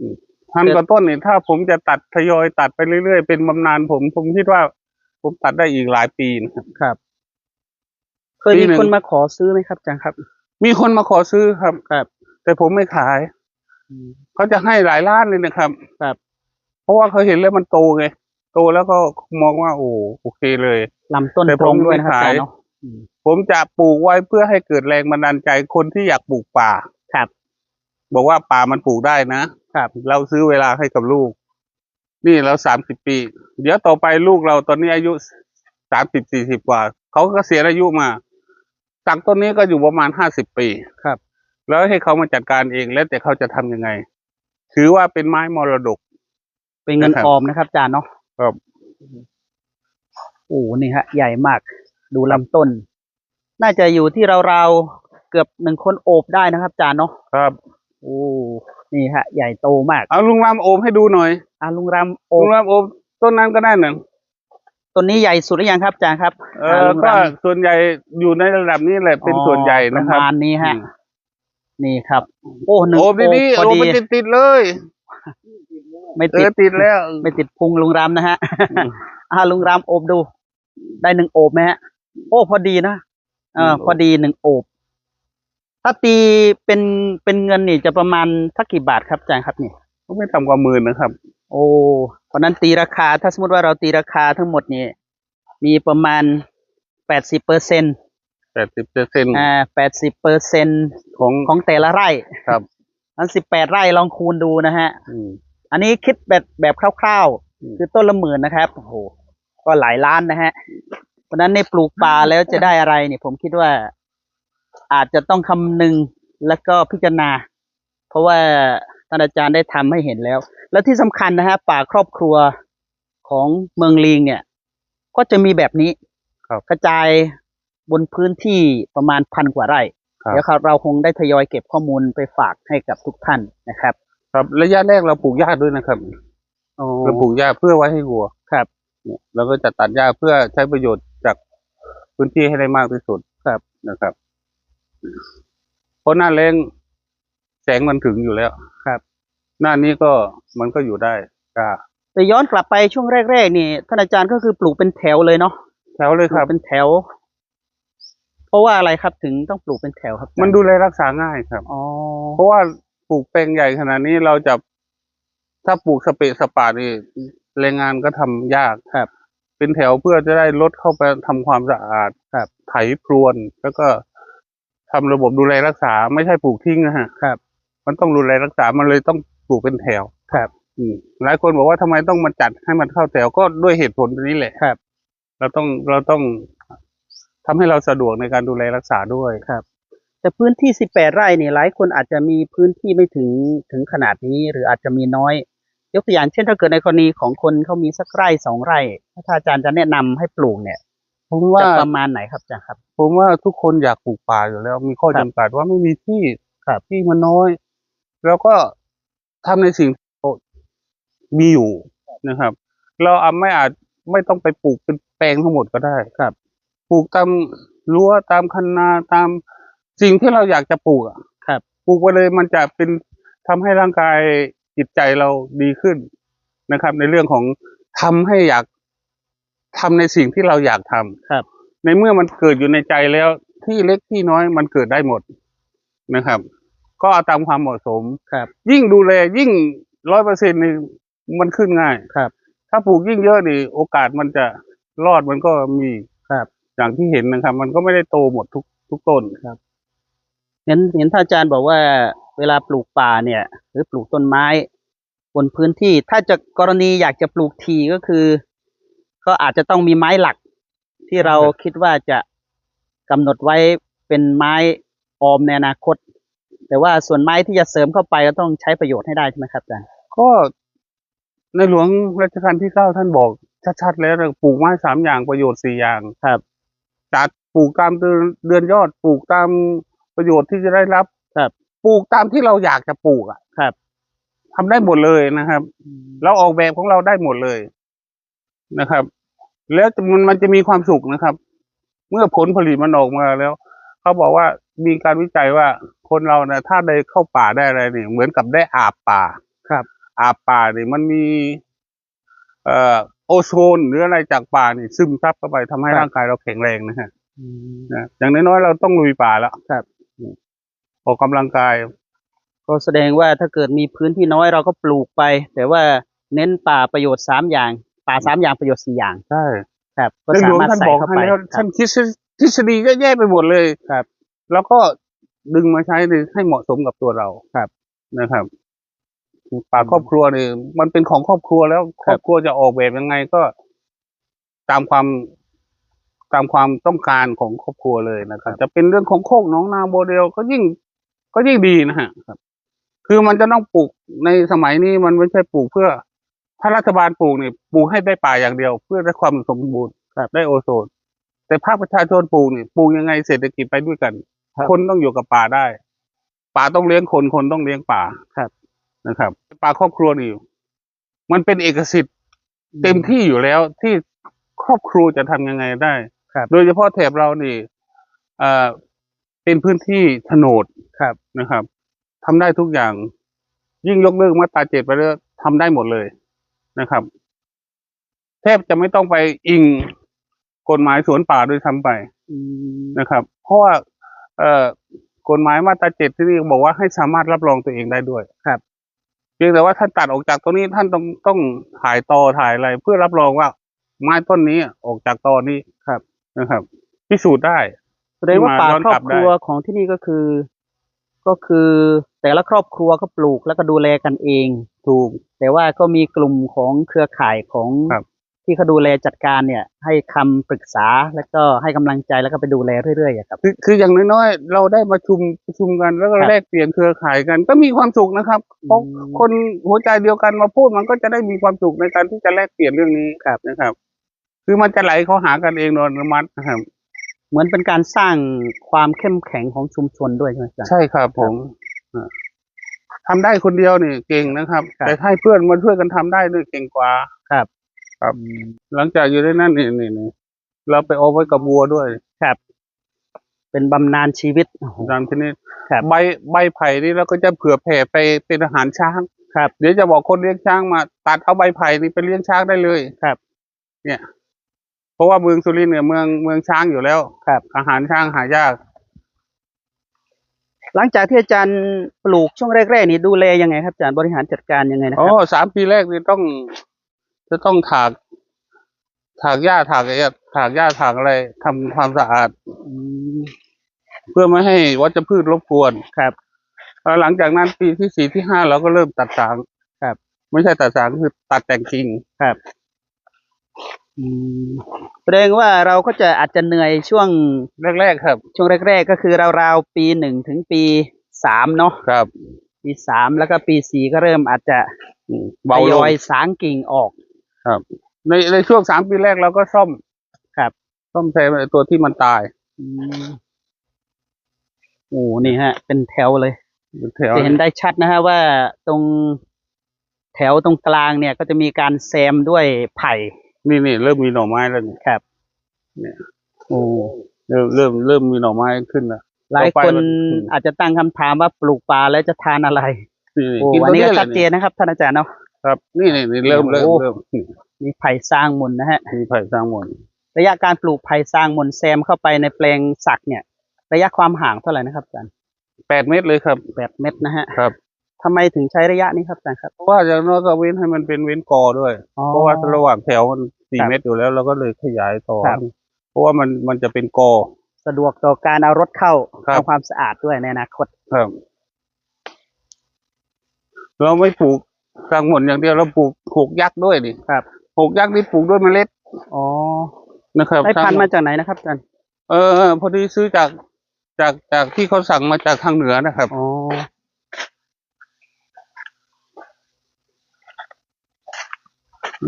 Speaker 1: 1,000 กว่าต้นเนี่ยถ้าผมจะตัดทยอยตัดไปเรื่อยๆเป็นบำนาญผมคิดว่าผมตัดได้อีกหลายปีนะครับ
Speaker 2: ครับ เคย
Speaker 1: ปี
Speaker 2: มี
Speaker 1: หนึ่ง
Speaker 2: คนมาขอซื้อไหมครับอาจารย์ครับ
Speaker 1: มีคนมาขอซื้อครับ
Speaker 2: ครับ
Speaker 1: แต่ผมไม่ขาย เขาจะให้หลายล้านเลยนะครับ
Speaker 2: ครับ
Speaker 1: เพราะว่าเขาเห็นแล้วมันโตไง โตแล้วก็มองว่าโอเคเลย
Speaker 2: ลำต้น
Speaker 1: แต่
Speaker 2: ตรง
Speaker 1: ผม
Speaker 2: ด้วยนะครับอาจารย์
Speaker 1: ไม่ขาย
Speaker 2: เนาะ
Speaker 1: ผมจะปลูกไว้เพื่อให้เกิดแรงบันดาลใจคนที่อยากปลูกป่า
Speaker 2: ครับ
Speaker 1: บอกว่าป่ามันปลูกได้นะ
Speaker 2: ครับ
Speaker 1: เราซื้อเวลาให้กับลูก นี่เรา30 ปี เดี๋ยวต่อไปลูกเราตอนนี้อายุ30-40 กว่า เขาก็เสียอายุมาตักต้นนี้ก็อยู่ประมาณ50 ปี
Speaker 2: ครับ
Speaker 1: แล้วให้เขามาจัดการเองแล้วแต่เขาจะทำยังไง ถือว่าเป็นไม้มรดก
Speaker 2: เป็นเงิน
Speaker 1: นะครับ
Speaker 2: ออมนะครับอาจารย์เนาะ
Speaker 1: ครับ
Speaker 2: โอ้นี่ฮะ ใหญ่มาก ดูลำต้น น่าจะอยู่ที่ราวๆเกือบ1 คนโอบได้นะครับอาจารย์เนาะ
Speaker 1: ครับ
Speaker 2: โอ้ นี่ฮะ ใหญ่โตมาก
Speaker 1: เอาลุงรามโอมให้ดูหน่อย
Speaker 2: ลุงรำโอ
Speaker 1: ลุงรามโอมต้นนั้นก็ได้หนึ่ง
Speaker 2: ต้นนี้ใหญ่สุดหรือยังครับอาจารย์ครับลุง
Speaker 1: ก็
Speaker 2: รำ
Speaker 1: ส่วนใหญ่อยู่ในระดับนี้แหละเป็นส่วนใหญ่นะครับ
Speaker 2: ประมาณนี้ฮะ นี่ครับ โอ้1
Speaker 1: โอมดีๆ
Speaker 2: พอ
Speaker 1: โอม
Speaker 2: ดี
Speaker 1: มันติดเลย
Speaker 2: ไม่ติด
Speaker 1: ติดแล้ว
Speaker 2: ไม่ติดพุงลุงรำนะฮะ
Speaker 1: อืม
Speaker 2: ลุงรำโอบดู ได้1 โอบไหมฮะ โอ้พอดีนะพอดี1 โอบ ถ้าตีเป็นเงินนี่จะประมาณสักกี่บาทครับอาจารย์ครับนี่
Speaker 1: ก็ไม่ต่ำกว่า10,000นะครับ
Speaker 2: โอ้เพราะนั้นตีราคา ถ้าสมมติว่าเราตีราคาทั้งหมดนี่มีประมาณ80%
Speaker 1: 80%
Speaker 2: 80%
Speaker 1: ของ
Speaker 2: ของแต่ละไร่
Speaker 1: ครับ
Speaker 2: นั้น18 ไร่ลองคูณดูนะฮะ
Speaker 1: อืม
Speaker 2: อันนี้คิดแบบคร่าว
Speaker 1: อืม
Speaker 2: ๆ คือต้นละ10,000นะครับ โอ้โห ก็หลายล้านนะฮะ เพราะฉะนั้นในปลูกป่าแล้วจะได้อะไรเนี่ยผมคิดว่าอาจจะต้องคำนึงแล้วก็พิจารณา เพราะว่าท่านอาจารย์ได้ทำให้เห็นแล้ว แล้วที่สำคัญนะฮะป่าครอบครัวของเมืองลิงเนี่ย ก็จะมีแบบนี้
Speaker 1: ครับ
Speaker 2: กระจายบนพื้นที่ประมาณ1,000 กว่าไร่
Speaker 1: ครับ
Speaker 2: เดี๋ยวเราคงได้ทยอยเก็บข้อมูลไปฝากให้กับทุกท่านนะครับ
Speaker 1: ครับระยะแรกเราปลูกหญ้าด้วยนะครับ
Speaker 2: โอ้
Speaker 1: เราปลูกหญ้าเพื่อไว้ให้วัว
Speaker 2: ครับ
Speaker 1: เนี่ยเราก็จะตัดหญ้าเพื่อใช้ประโยชน์จากพื้นที่ให้ได้มากที่สุด
Speaker 2: ครับ
Speaker 1: นะครับ เพราะหน้าแล้งแสงมันถึงอยู่แล้ว
Speaker 2: ครับ
Speaker 1: หน้านี้ก็มันก็อยู่ได้กล้า
Speaker 2: แต่ย้อนกลับไปช่วงแรกๆนี่ท่านอาจารย์ก็คือปลูกเป็นแถวเลยเนาะ
Speaker 1: แถวเลย
Speaker 2: ป
Speaker 1: ค
Speaker 2: ลู
Speaker 1: รั
Speaker 2: ก
Speaker 1: บ
Speaker 2: เป็นแถว เพราะว่าอะไรครับถึงต้องปลูกเป็นแถวครับอาจารย์
Speaker 1: มันดูแลรักษาง่ายครับ
Speaker 2: อ๋อ
Speaker 1: เพราะว่าปลูกแปลงใหญ่ขนาดนี้เราจะถ้าปลูกสเปะสปานี่แรงงานก็ทำยาก
Speaker 2: ครับ
Speaker 1: เป็นแถวเพื่อจะได้รถเข้าไปทำความสะอาด
Speaker 2: ครับ
Speaker 1: ไถพรวนแล้วก็ ทำระบบดูแลรักษาไม่ใช่ปลูกทิ้งนะฮะ
Speaker 2: ครับ
Speaker 1: มันต้องดูแลรักษามันเลยต้องปลูกเป็นแถว
Speaker 2: ครับ
Speaker 1: หลายคนบอกว่าทำไมต้องมาจัดให้มันเข้าแถวก็ด้วยเหตุผลตัวนี้แหละ
Speaker 2: ครับ
Speaker 1: เราต้องทำให้เราสะดวกในการดูแลรักษาด้วย
Speaker 2: ครับ แต่พื้นที่18 ไร่นี่หลายคนอาจจะมีพื้นที่ไม่ถึงขนาดนี้ หรืออาจจะมีน้อย ยกตัวอย่างเช่นถ้าเกิดในกรณีของคนเขามีสักไร่2 ไร่ถ้าอาจารย์จะแนะนำให้ปลูกเนี่ย
Speaker 1: ผมว่า
Speaker 2: จะประมาณไหนครับอาจารย์ครับ
Speaker 1: ผมว่าทุกคนอยากปลูกป่าอยู่แล้ว มีข้อ
Speaker 2: ครับ
Speaker 1: จำกัดว่าไม่มีที่
Speaker 2: ครับ
Speaker 1: ที่มันน้อย แล้วก็ทำในสิ่งที่เรามีอยู่นะครับ เราไม่ต้องไปปลูกเป็นแปลงทั้งหมดก็ได้
Speaker 2: ครับ
Speaker 1: ปลูกตามรั้วตามคันนาตามสิ่งที่เราอยากจะปลูกอะ
Speaker 2: ครับ
Speaker 1: ปลูกไปเลยมันจะเป็นทำให้ร่างกายจิตใจเราดีขึ้นนะครับ ในเรื่องของทำให้อยากทำในสิ่งที่เราอยากทำ
Speaker 2: ครับ
Speaker 1: ในเมื่อมันเกิดอยู่ในใจแล้วที่เล็กที่น้อยมันเกิดได้หมดนะครับ ก็เอาตามความเหมาะสม
Speaker 2: ครับ
Speaker 1: ยิ่งดูแลยิ่ง100%นี่มันขึ้นง่าย
Speaker 2: ครับ
Speaker 1: ถ้าปลูกยิ่งเยอะนี่โอกาสมันจะรอดมันก็มี
Speaker 2: ครับ
Speaker 1: อย่างที่เห็นนะครับ มันก็ไม่ได้โตหมดทุกต้น
Speaker 2: เห็นท่านอาจารย์บอกว่าเวลาปลูกป่าเนี่ย หรือปลูกต้นไม้บนพื้นที่ ถ้าจะกรณีอยากจะปลูกทีก็คือ ก็อาจจะต้องมีไม้หลัก ที่เราคิดว่าจะกำหนดไว้เป็นไม้ออมในอนาคต แต่ว่าส่วนไม้ที่จะเสริมเข้าไปก็ต้องใช้ประโยชน์ให้ได้ใช่ไหมครับอาจารย์
Speaker 1: ก็ในหลวงรัชกาลที่ 9ท่านบอกชัดๆแล้วนะปลูกไม้3 อย่างประโยชน์4 อย่าง
Speaker 2: ครับ
Speaker 1: จัดปลูกตามเดือนยอดปลูกตามประโยชน์ที่จะได้รับ
Speaker 2: ครับ
Speaker 1: ปลูกตามที่เราอยากจะปลูกอ่ะ
Speaker 2: ครับ
Speaker 1: ทำได้หมดเลยนะครับ เราออกแบบของเราได้หมดเลยนะครับ แล้วมันจะมีความสุขนะครับ เมื่อผลผลิตมันออกมาแล้วเขาบอกว่ามีการวิจัยว่าคนเรานะถ้าได้เข้าป่าได้อะไรนี่เหมือนกับได้อาบป่า
Speaker 2: ครับ
Speaker 1: อาบป่านี่มันมีโอโซนหรืออะไรจากป่านี่ซึมซับเข้าไปทำให้ร่างกายเราแข็งแรงนะฮะนะอย่างน้อยๆเราต้องลุยป่าแล้ว
Speaker 2: ครับ
Speaker 1: ออกกำลังกาย
Speaker 2: ก็แสดงว่าถ้าเกิดมีพื้นที่น้อยเราก็ปลูกไป แต่ว่าเน้นป่าประโยชน์3 อย่าง ป่า3 อย่างประโยชน์4 อย่าง
Speaker 1: ใช่
Speaker 2: ครับก็
Speaker 1: ในห
Speaker 2: สา
Speaker 1: ลวง
Speaker 2: มารถ
Speaker 1: ท่าน
Speaker 2: ใส่
Speaker 1: บอก
Speaker 2: เข้า
Speaker 1: ให้
Speaker 2: ไป
Speaker 1: แล้ว
Speaker 2: ครั
Speaker 1: ท่า
Speaker 2: บ
Speaker 1: นทฤษฎีเยอะแยะไปหมดเลย
Speaker 2: ครับ
Speaker 1: แล้วก็ดึงมาใช้ให้เหมาะสมกับตัวเรา
Speaker 2: ครับ
Speaker 1: นะครับป่าครอบครัวนี่มันเป็นของครอบครัวแล้วครอบครัวจะออกแบบยังไงก็ตามความต้องการของครอบครัวเลยนะครับ จะเป็นเรื่องของโคกหนองนาโมเดลก็ยิ่งดีนะฮะคือมันจะต้องปลูกในสมัยนี้มันไม่ใช่ปลูกเพื่อ ถ้ารัฐบาลปลูกนี่ปลูกให้ได้ป่าอย่างเดียว เพื่อได้ความสมบูรณ์ได้โอโซน แต่ภาคประชาชนปลูกนี่ปลูกยังไงเศรษฐกิจไปด้วยกัน คนต้องอยู่กับป่าได้ ป่าต้องเลี้ยงคนต้องเลี้ยงป่า
Speaker 2: ครับ
Speaker 1: นะครับป่าครอบครัวนี่มันเป็นเอกสิทธิ์เต็มที่อยู่แล้วที่ครอบครัวจะทำยังไงได้
Speaker 2: ครับ
Speaker 1: โดยเฉพาะแถบเรานี่เป็นพื้นที่โฉนด
Speaker 2: ครับ
Speaker 1: นะครับทำได้ทุกอย่าง ยิ่งยกเลิกมาตรา7ไปแล้วทำได้หมดเลยนะครับ แทบจะไม่ต้องไปอิงกฎหมายสวนป่าด้วยซ้ำไปนะครับ เพราะว่ากฎหมายมาตรา7ที่นี่บอกว่าให้สามารถรับรองตัวเองได้ด้วย
Speaker 2: ครับ
Speaker 1: เพียงแต่ว่าท่านตัดออกจากตรงนี้ท่านต้องถ่ายตอถ่ายอะไร เพื่อรับรองว่าไม้ต้นนี้ออกจากตอนี้นะครับ พิสูจน์ได้
Speaker 2: แสดงว่าป่า
Speaker 1: ย้อน
Speaker 2: คร
Speaker 1: ก
Speaker 2: อ
Speaker 1: ลั
Speaker 2: บบ ครัว
Speaker 1: ได้
Speaker 2: ของที่นี่ก็คือแต่ละครอบครัวก็ปลูกแล้วก็ดูแลกันเอง
Speaker 1: ถูก
Speaker 2: แต่ว่าก็มีกลุ่มของเครือข่ายของ
Speaker 1: ครับ
Speaker 2: ที่เขาดูแลจัดการเนี่ย ให้คำปรึกษาแล้วก็ให้กำลังใจแล้วก็ไปดูแลเรื่อยๆอะครับ
Speaker 1: คืออย่างน้อยๆเราได้ประชุมกันแล้วก็
Speaker 2: ครับ
Speaker 1: แลกเปลี่ยนเครือข่ายกัน ก็มีความสุขนะครับเพราะคนหัวใจเดียวกันมาพูดมันก็จะได้มีความสุขในการที่จะแลกเปลี่ยนเรื่องนี้นะครับ คือมันจะไหลเข้าหากันเองโดยอัตโนมัตินะครับ
Speaker 2: เหมือนเป็นการสร้างความเข้มแข็งของชุมชนด้วยใช่ไหมอาจารย์
Speaker 1: ใช่ครับผมทำได้คนเดียวนี่เก่งนะครับ
Speaker 2: ครับ
Speaker 1: แต่ให้เพื่อนมาช่วยกันทำได้นี่เก่งกว่า
Speaker 2: ครับ
Speaker 1: ครับ หลังจากอยู่ในนั้นนี่เราไปเอาไว้กับวัวด้วย
Speaker 2: ครับ เป็นบำนาญชีวิตโอ้โห
Speaker 1: ตามที่นี่
Speaker 2: ครับ
Speaker 1: ใบไผ่นี่เราก็จะเผื่อแผ่ไปเป็นอาหารช้าง
Speaker 2: ครับ
Speaker 1: เดี๋ยวจะบอกคนเลี้ยงช้างมาตัดเอาใบไผ่นี่ไปเลี้ยงช้างได้เลย
Speaker 2: ครับ
Speaker 1: เนี่ย เพราะว่าเมืองสุรินทร์เนี่ยเมืองช้างอยู่แล้ว
Speaker 2: ครับ
Speaker 1: อาหารช้างหายาก
Speaker 2: หลังจากที่อาจารย์ปลูกช่วงแรกๆนี่ดูแลยังไงครับอาจารย์บริหารจัดการยังไงนะค
Speaker 1: อ๋อ
Speaker 2: รับ
Speaker 1: 3 ปีแรกนี่จะต้องถากหญ้าถากอะไรทำความสะอาด
Speaker 2: ม
Speaker 1: เพื่อไม่ให้วัชพืชรบกวน
Speaker 2: ครับ
Speaker 1: แล้วหลังจากนั้นปีที่4ที่5เราก็เริ่มตัดสาง
Speaker 2: ครับ
Speaker 1: ไม่ใช่ตัดสางคือตัดแต่งกิ่ง
Speaker 2: ครับอืมแสดงว่าเราก็จะอาจจะเหนื่อยช่วง
Speaker 1: แรกๆครับ
Speaker 2: ช่วงแรกๆก็คือราวๆปี1ถึงปี3เนาะ
Speaker 1: ครับ
Speaker 2: ปี3แล้วก็ปี4ก็เริ่มอาจจะ ท
Speaker 1: เบาย ล
Speaker 2: อง ยสางกิ่งออก
Speaker 1: ครับ ในช่วง3 ปีแรกเราก็ซ่อม
Speaker 2: ครับ
Speaker 1: ซ่อมแซมไอ้ตัวที่มันตาย
Speaker 2: อืมโอ้นี่ฮะ เป็นแถวเลย
Speaker 1: แถว
Speaker 2: จะเห็นได้ชัดนะฮะว่าตรงแถวตรงกลางเนี่ยก็จะมีการแซมด้วยไผ่
Speaker 1: นี่เริ่มมีหน่อไม้แล้วนี่
Speaker 2: ครับ
Speaker 1: เนี่ย
Speaker 2: โอ้
Speaker 1: เริ่มมีหน่อไม้ขึ้นแล้ว
Speaker 2: หลาย
Speaker 1: ต่อ
Speaker 2: ค
Speaker 1: ไป
Speaker 2: น
Speaker 1: มัน
Speaker 2: อาจจะตั้งคำถามว่าปลูกป่าแล้วจะทานอะไร
Speaker 1: นี่
Speaker 2: โอ้
Speaker 1: กิน
Speaker 2: อั
Speaker 1: ตั
Speaker 2: น
Speaker 1: ว
Speaker 2: นี้
Speaker 1: นี้
Speaker 2: ก็
Speaker 1: แห
Speaker 2: ชั
Speaker 1: ละ
Speaker 2: ดเจนนะครับท่านอาจารย์เนาะ
Speaker 1: ครับ นี่เริ่ม
Speaker 2: โอ้ มีไผ่สร้างมนนะฮะ
Speaker 1: มีไผ่สร้างหมด
Speaker 2: ระยะการปลูกไผ่สร้างมนแซมเข้าไปในแปลงสักเนี่ย ระยะความห่างเท่าไหร่นะครับอาจารย์
Speaker 1: 8 เมตรเลยครับ
Speaker 2: 8 เมตรนะฮะ
Speaker 1: ครับ
Speaker 2: ทำไมถึงใช้ระยะนี้ครับอาจารย์ครับ
Speaker 1: เพราะว่าอย่างน้อยก็เว้นให้มันเป็นเว้นกอด้วย
Speaker 2: อ๋อ
Speaker 1: เพราะว่าระหว่างแถวมัน
Speaker 2: ครับ
Speaker 1: 4 เมตรอยู่แล้วเราก็เลยขยายต่อ
Speaker 2: ครับ
Speaker 1: เพราะว่ามันจะเป็นกอ
Speaker 2: สะดวกต่อการเอารถเข้า
Speaker 1: ครับ
Speaker 2: ทำความสะอาดด้วยในอนาคต
Speaker 1: ครับ เราไม่ปลูกสร้างหมดอย่างเดียวเราปลูกยักษ์ด้วยดิ
Speaker 2: ครับ
Speaker 1: ปลูกยักษ์นี่ปลูกด้วยเมล็ด
Speaker 2: อ๋อ
Speaker 1: นะครับ
Speaker 2: ได้พันธุ์
Speaker 1: สร้
Speaker 2: มาง จากไหนนะครับอาจารย์
Speaker 1: พอดีซื้อจากที่เขาสั่งมาจากทางเหนือนะครับ
Speaker 2: อ๋อ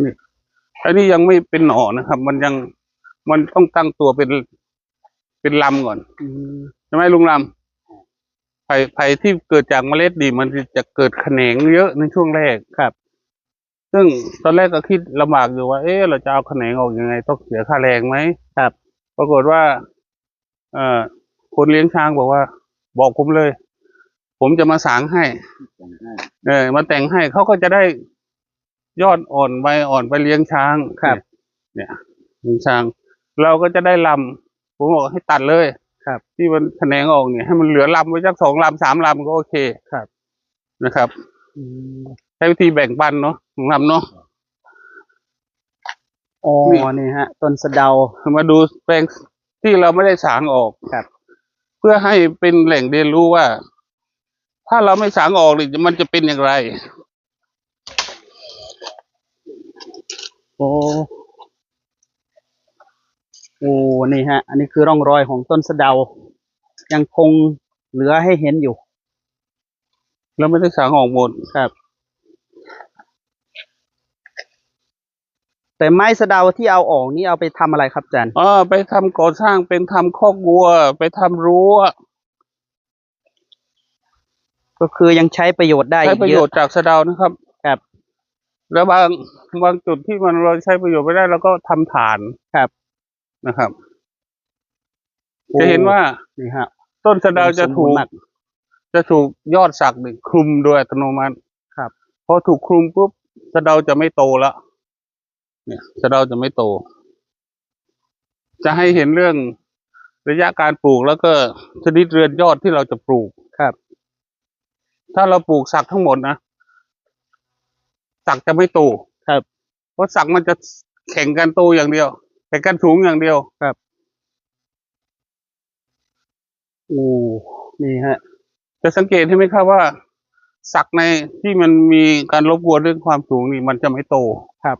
Speaker 1: นี่อันนี้ยังไม่เป็นหน่อนะครับ มันต้องตั้งตัวเป็นลำก่อน
Speaker 2: อืม
Speaker 1: ใช่ไหมลุงลำไผ่ที่เกิดจากเมล็ดดีมันจะเกิดแขนงเยอะในช่วงแรก
Speaker 2: ครับ
Speaker 1: ซึ่งตอนแรกก็คิดลำบากอยู่ว่า เราจะเอาแขนงออกยังไงต้องเสียค่าแรงไหม
Speaker 2: ครับ
Speaker 1: ปรากฏว่าคนเลี้ยงช้างบอกว่า บอกผมเลย ผมจะมาสางให้มาแต่งให้เขาก็จะได้ยอดอ่อนใบอ่อนไปเลี้ยงช้าง
Speaker 2: ครับ
Speaker 1: เนี่ยเลี้ยงช้าง เราก็จะได้ลำผมบอกให้ตัดเลย
Speaker 2: ครับ
Speaker 1: ที่มันแขนงออกเนี่ยให้มันเหลือลำไว้สัก2 ลำ 3 ลำก็โอเค
Speaker 2: ครับ
Speaker 1: นะครับ
Speaker 2: อืม
Speaker 1: ใช้วิธีแบ่งปันเนาะลุงลำเนาะ
Speaker 2: อ๋อ
Speaker 1: นี่
Speaker 2: นี่ฮะ ต้นสะเดา
Speaker 1: มาดูแปลงที่เราไม่ได้สางออก
Speaker 2: ครับ
Speaker 1: เพื่อให้เป็นแหล่งเรียนรู้ว่า ถ้าเราไม่สางออกเนี่ยมันจะเป็นอย่างไร
Speaker 2: โอ้ โอ้ นี่ฮะ อันนี้คือร่องรอยของต้นสะเดา ยังคงเหลือให้เห็นอยู่
Speaker 1: เราไม่ได้สางออกหมด
Speaker 2: ครับ แต่ไม้สะเดาที่เอาออกนี่เอาไปทำอะไรครับอาจารย์
Speaker 1: ไปทำก่อสร้างเป็นทำคอกวัว ไปทำรั้ว
Speaker 2: ก็คือยังใช้ประโยชน์ได้
Speaker 1: ใช้
Speaker 2: อีก
Speaker 1: ประ
Speaker 2: เย
Speaker 1: โย
Speaker 2: อะ
Speaker 1: ชน์จากสะเดานะครับ
Speaker 2: ครับ
Speaker 1: แล้วบางจุดที่มันเราใช้ประโยชน์ไม่ได้เราก็ทำฐาน
Speaker 2: ครับ
Speaker 1: นะครับ
Speaker 2: โอ้
Speaker 1: จะเห็นว่า
Speaker 2: นี่ฮะ
Speaker 1: ต้นสะเดาจะถู
Speaker 2: สมบูร
Speaker 1: ก
Speaker 2: ณ์มาก
Speaker 1: ยอดสักนี่คลุมโดยอัตโนมัติ
Speaker 2: ครับ
Speaker 1: พอถูกคลุมปุ๊บสะเดาจะไม่โตแล้วเนี่ยสะเดาจะไม่โต จะให้เห็นเรื่องระยะการปลูกแล้วก็ชนิดเรือนยอดที่เราจะปลูก
Speaker 2: ครับ
Speaker 1: ถ้าเราปลูกสักทั้งหมดนะสักจะไม่โต
Speaker 2: ครับ
Speaker 1: เพราะสักมันจะแข่งกันโตอย่างเดียวแข่งกันสูงอย่างเดียว
Speaker 2: โอ้ นี่ฮะ
Speaker 1: จะสังเกตใช่ไหมครับว่า สักในที่มันมีการรบกวนเรื่องความสูงนี่มันจะไม่โต
Speaker 2: ครับ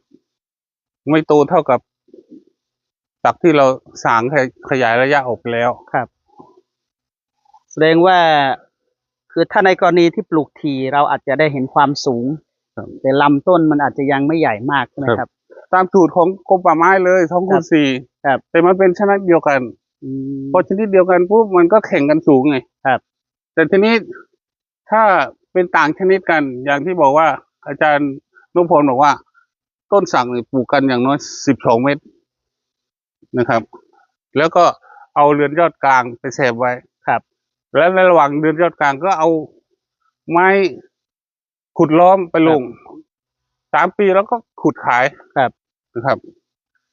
Speaker 1: ไม่โตเท่ากับสักที่เราสางขยายระยะออกไปแล้ว
Speaker 2: ครับ แสดงว่า คือถ้าในกรณีที่ปลูกถี่เราอาจจะได้เห็นความสูง
Speaker 1: ครับ
Speaker 2: แต่ลำต้นมันอาจจะยังไม่ใหญ่มากใช่ไหมครับ
Speaker 1: ตามสูตรของกรมป่าไม้เลย2 คูณ 4
Speaker 2: ครับ
Speaker 1: แต่มันเป็นชนิดเดียวกัน
Speaker 2: อืม
Speaker 1: พอชนิดเดียวกันปุ๊บมันก็แข่งกันสูงไง
Speaker 2: ครับ
Speaker 1: แต่ทีนี้ถ้าเป็นต่างชนิดกัน อย่างที่บอกว่า อาจารย์นุพลบอกว่า ต้นสักเนี่ยปลูกกันอย่างน้อย12 เมตรนะครับ แล้วก็เอาเรือนยอดกลางไปแซมไว้
Speaker 2: ครับ
Speaker 1: และในระหว่างเรือนยอดกลางก็เอาไม้ขุดล้อมไปลง 3 ปีแล้วก็ขุดขาย
Speaker 2: ครับ
Speaker 1: นะครับ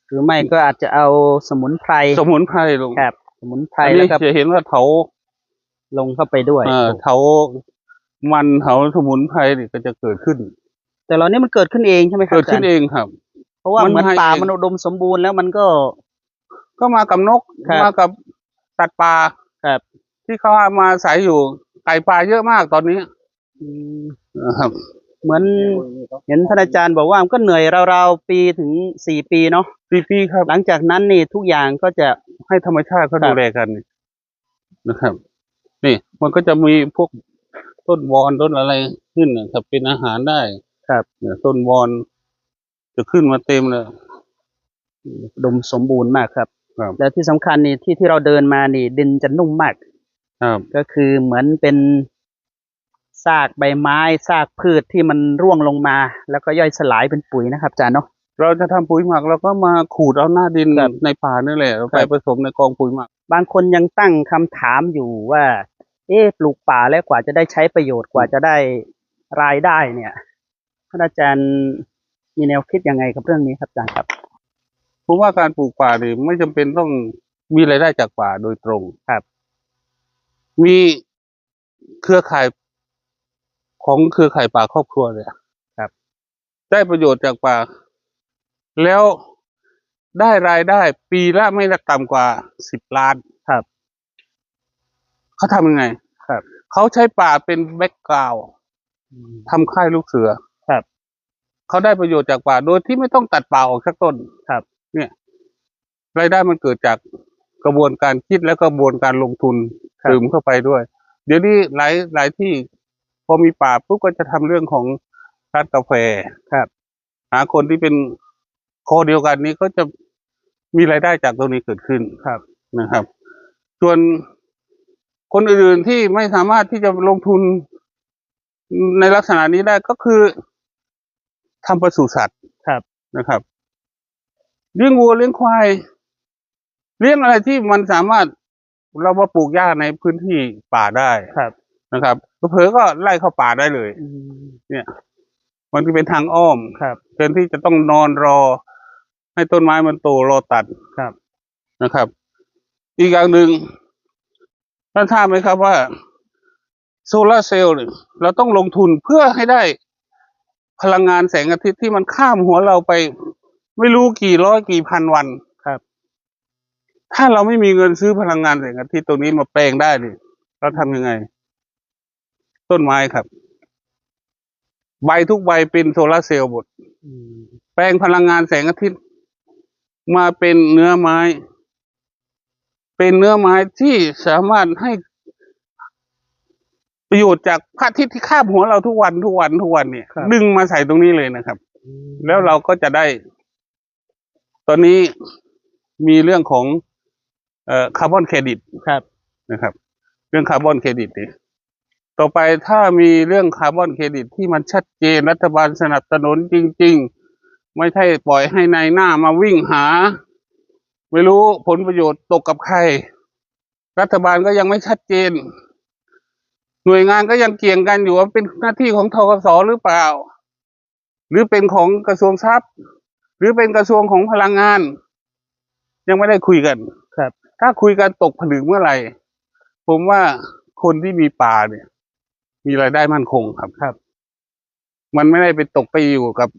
Speaker 2: หรือไม่ก็อาจจะเอาสมุนไพร
Speaker 1: สมุนไพรลง
Speaker 2: ครับ สมุนไพร
Speaker 1: อัน
Speaker 2: แล้
Speaker 1: นี้
Speaker 2: วก็
Speaker 1: จะเห็นว่าเถา
Speaker 2: ลงเข้าไปด้วย
Speaker 1: เถาเถาสมุนไพรนี่ก็จะเกิดขึ้น
Speaker 2: แต่เหล่านี้มันเกิดขึ้นเองใช่ไหมครับ
Speaker 1: เกิดขึ้น
Speaker 2: อาจารย์
Speaker 1: เองครับ
Speaker 2: เพราะว่า
Speaker 1: มัน
Speaker 2: เหมือน
Speaker 1: ให้
Speaker 2: ป่า
Speaker 1: เอง
Speaker 2: มันอุดมสมบูรณ์แล้วมันก็
Speaker 1: ก็มากับนก
Speaker 2: ครับ
Speaker 1: มากับสัตว์ป่า
Speaker 2: ครับ
Speaker 1: ที่เขาเอามาอาศัยอยู่ไก่ปลาเยอะมากตอนนี้
Speaker 2: อืม
Speaker 1: นะครับ
Speaker 2: เหมือนเห็นท่านอาจารย์บอกว่ามันก็เหนื่อยราวๆปีถึง4 ปีเนาะ
Speaker 1: ปีครับ
Speaker 2: หลังจากนั้นนี่ทุกอย่างก็จะ
Speaker 1: ให้ธรรมชาติเขา
Speaker 2: ครับ
Speaker 1: ดูแลกันนะครับ นี่มันก็จะมีพวกต้นวอนต้นอะไรขึ้นนะครับเป็นอาหารได้
Speaker 2: ครับ
Speaker 1: เนี่ยต้นวอนจะขึ้นมาเต็มเลย
Speaker 2: อุดมสมบูรณ์มากครับ
Speaker 1: ครับ
Speaker 2: และที่สำคัญนี่ที่เราเดินมานี่ดินจะนุ่มมาก
Speaker 1: ครับ
Speaker 2: ก็คือเหมือนเป็นซากใบไม้ซากพืชที่มันร่วงลงมา แล้วก็ย่อยสลายเป็นปุ๋ยนะครับอาจารย์เนาะ
Speaker 1: เราจะทำปุ๋ยหมักเราก็มาขูดเอาหน้าดิน
Speaker 2: ครับ
Speaker 1: ในป่านี่แหละเราไป
Speaker 2: ครับ
Speaker 1: ผสมในกองปุ๋ยหมัก
Speaker 2: บางคนยังตั้งคำถามอยู่ว่า ปลูกป่าแล้วกว่าจะได้ใช้ประโยชน์กว่าจะได้รายได้เนี่ยท่านอาจารย์มีแนวคิดยังไงกับเรื่องนี้ครับอาจารย์ครับ
Speaker 1: ผมว่าการปลูกป่านี่ไม่จำเป็นต้องมีรายได้จากป่าโดยตรง
Speaker 2: ครับ
Speaker 1: มีเครือข่ายของเครือข่ายป่าครอบครัวเลย
Speaker 2: ครับ
Speaker 1: ได้ประโยชน์จากป่า แล้วได้รายได้ปีละไม่ต่ำกว่า10 ล้าน
Speaker 2: ครับ
Speaker 1: เขาทำยังไง
Speaker 2: ครับ
Speaker 1: เขาใช้ป่าเป็นแบ็กกราวด์ทำค่ายลูกเสือ
Speaker 2: ครับ
Speaker 1: เขาได้ประโยชน์จากป่าโดยที่ไม่ต้องตัดป่าออกสักต้น
Speaker 2: ครับ
Speaker 1: เนี่ยรายได้มันเกิดจากกระบวนการคิดและกระบวนการลงทุน
Speaker 2: ครับ
Speaker 1: เสริมเข้าไปด้วย เดี๋ยวนี้หลายที่พอมีป่าปุ๊บก็จะทำเรื่องของร้านกาแฟ
Speaker 2: ครับ
Speaker 1: หาคนที่เป็นโคเดียวกันนี้ก็จะมีรายได้จากตรงนี้เกิดขึ้น
Speaker 2: ครับ
Speaker 1: นะครับ ส่วนคนอื่นๆที่ไม่สามารถที่จะลงทุนในลักษณะนี้ได้ก็คือทำปศุสัตว์
Speaker 2: ครับ
Speaker 1: นะครับเลี้ยงวัวเลี้ยงควายเลี้ยงอะไรที่มันสามารถเรามาปลูกหญ้าในพื้นที่ป่าได้
Speaker 2: ครับ
Speaker 1: นะครับเผลอๆก็ไล่เข้าป่าได้เลย
Speaker 2: อืม
Speaker 1: เนี่ย มันจะเป็นทางอ้อม
Speaker 2: ครับ
Speaker 1: แทนที่จะต้องนอนรอ ให้ต้นไม้มันโตรอตัด
Speaker 2: ครับ
Speaker 1: นะครับ อีกอย่างหนึ่งท่านทราบไหมครับว่าโซลาร์เซลล์เนี่ยเราต้องลงทุนเพื่อให้ได้พลังงานแสงอาทิตย์ที่มันข้ามหัวเราไป ไม่รู้กี่ร้อยกี่พันวัน
Speaker 2: ครับ
Speaker 1: ถ้าเราไม่มีเงินซื้อพลังงานแสงอาทิตย์ตรงนี้มาแปลงได้เนี่ยเราทำยังไง ต้นไม้ครับ ใบทุกใบเป็นโซลาร์เซลล์หมด
Speaker 2: อืม
Speaker 1: แปลงพลังงานแสงอาทิตย์มาเป็นเนื้อไม้ เป็นเนื้อไม้ที่สามารถให้ประโยชน์จากพระอาทิตย์ที่ข้ามหัวเราทุกวันเนี่ย
Speaker 2: ครับ
Speaker 1: ดึงมาใส่ตรงนี้เลยนะครับ แล้วเราก็จะได้ ตอนนี้มีเรื่องของคาร์บอนเครดิต
Speaker 2: ครับ
Speaker 1: นะครับ เรื่องคาร์บอนเครดิตนี่ต่อไปถ้ามีเรื่องคาร์บอนเครดิตที่มันชัดเจนรัฐบาลสนับสนุนจริง ๆ ไม่ใช่ปล่อยให้นายหน้ามาวิ่งหา ไม่รู้ผลประโยชน์ตกกับใคร รัฐบาลก็ยังไม่ชัดเจน หน่วยงานก็ยังเกี่ยงกันอยู่ว่าเป็นหน้าที่ของธกส.หรือเปล่า หรือเป็นของกระทรวงทรัพย์ หรือเป็นกระทรวงของพลังงาน ยังไม่ได้คุยกัน
Speaker 2: ครับ
Speaker 1: ถ้าคุยกันตกผลึกเมื่อไหร่ ผมว่าคนที่มีป่าเนี่ย มีรายได้มั่นคงครับ
Speaker 2: ครับ
Speaker 1: มันไม่ได้ไปตกไปอยู่กับ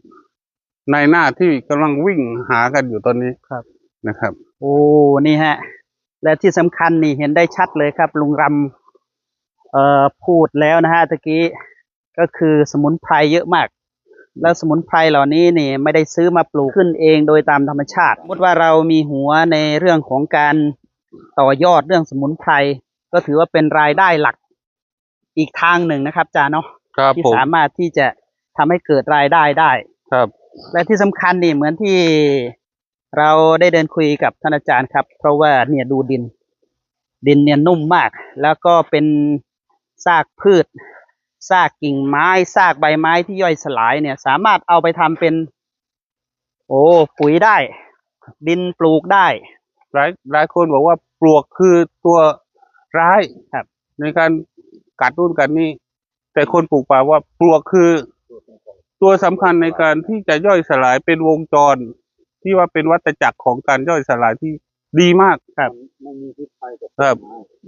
Speaker 1: นายหน้าที่กำลังวิ่งหากันอยู่ตอนนี้
Speaker 2: ครับ
Speaker 1: นะครับ
Speaker 2: โอ้ นี่ฮะ และที่สำคัญนี่เห็นได้ชัดเลยครับลุงรำพูดแล้วนะฮะตะกี้ก็คือสมุนไพรเยอะมาก แล้วสมุนไพรเหล่านี้นี่ไม่ได้ซื้อมาปลูกขึ้นเองโดยตามธรรมชาติสมมติว่าเรามีหัวในเรื่องของการต่อยอดเรื่องสมุนไพรก็ถือว่าเป็นรายได้หลักอีกทางหนึ่งนะครับอาจารย์เนาะ
Speaker 1: ครับ
Speaker 2: ที่
Speaker 1: ผม
Speaker 2: สามารถที่จะทำให้เกิดรายได้ได้
Speaker 1: ครับ
Speaker 2: และที่สำคัญนี่เหมือนที่เราได้เดินคุยกับท่านอาจารย์ครับ เพราะว่าเนี่ยดูดินเนี่ยนุ่มมาก แล้วก็เป็นซากพืชซากกิ่งไม้ซากใบไม้ที่ย่อยสลายเนี่ย สามารถเอาไปทำเป็น โอ้ปุ๋ยได้ ดินปลูกได้
Speaker 1: หลายคนบอกว่าปลวกคือตัวร้าย
Speaker 2: ครับ
Speaker 1: ในการกัดนู่นกัดนี่แต่คนปลูกป่าว่าปลวกคือตัวสำคัญในการที่จะย่อยสลายเป็นวงจร ที่ว่าเป็นวัฏจักรของการย่อยสลายที่ดีมาก
Speaker 2: ครับ
Speaker 3: ไม่มีพิษภัยกับ
Speaker 1: ครับ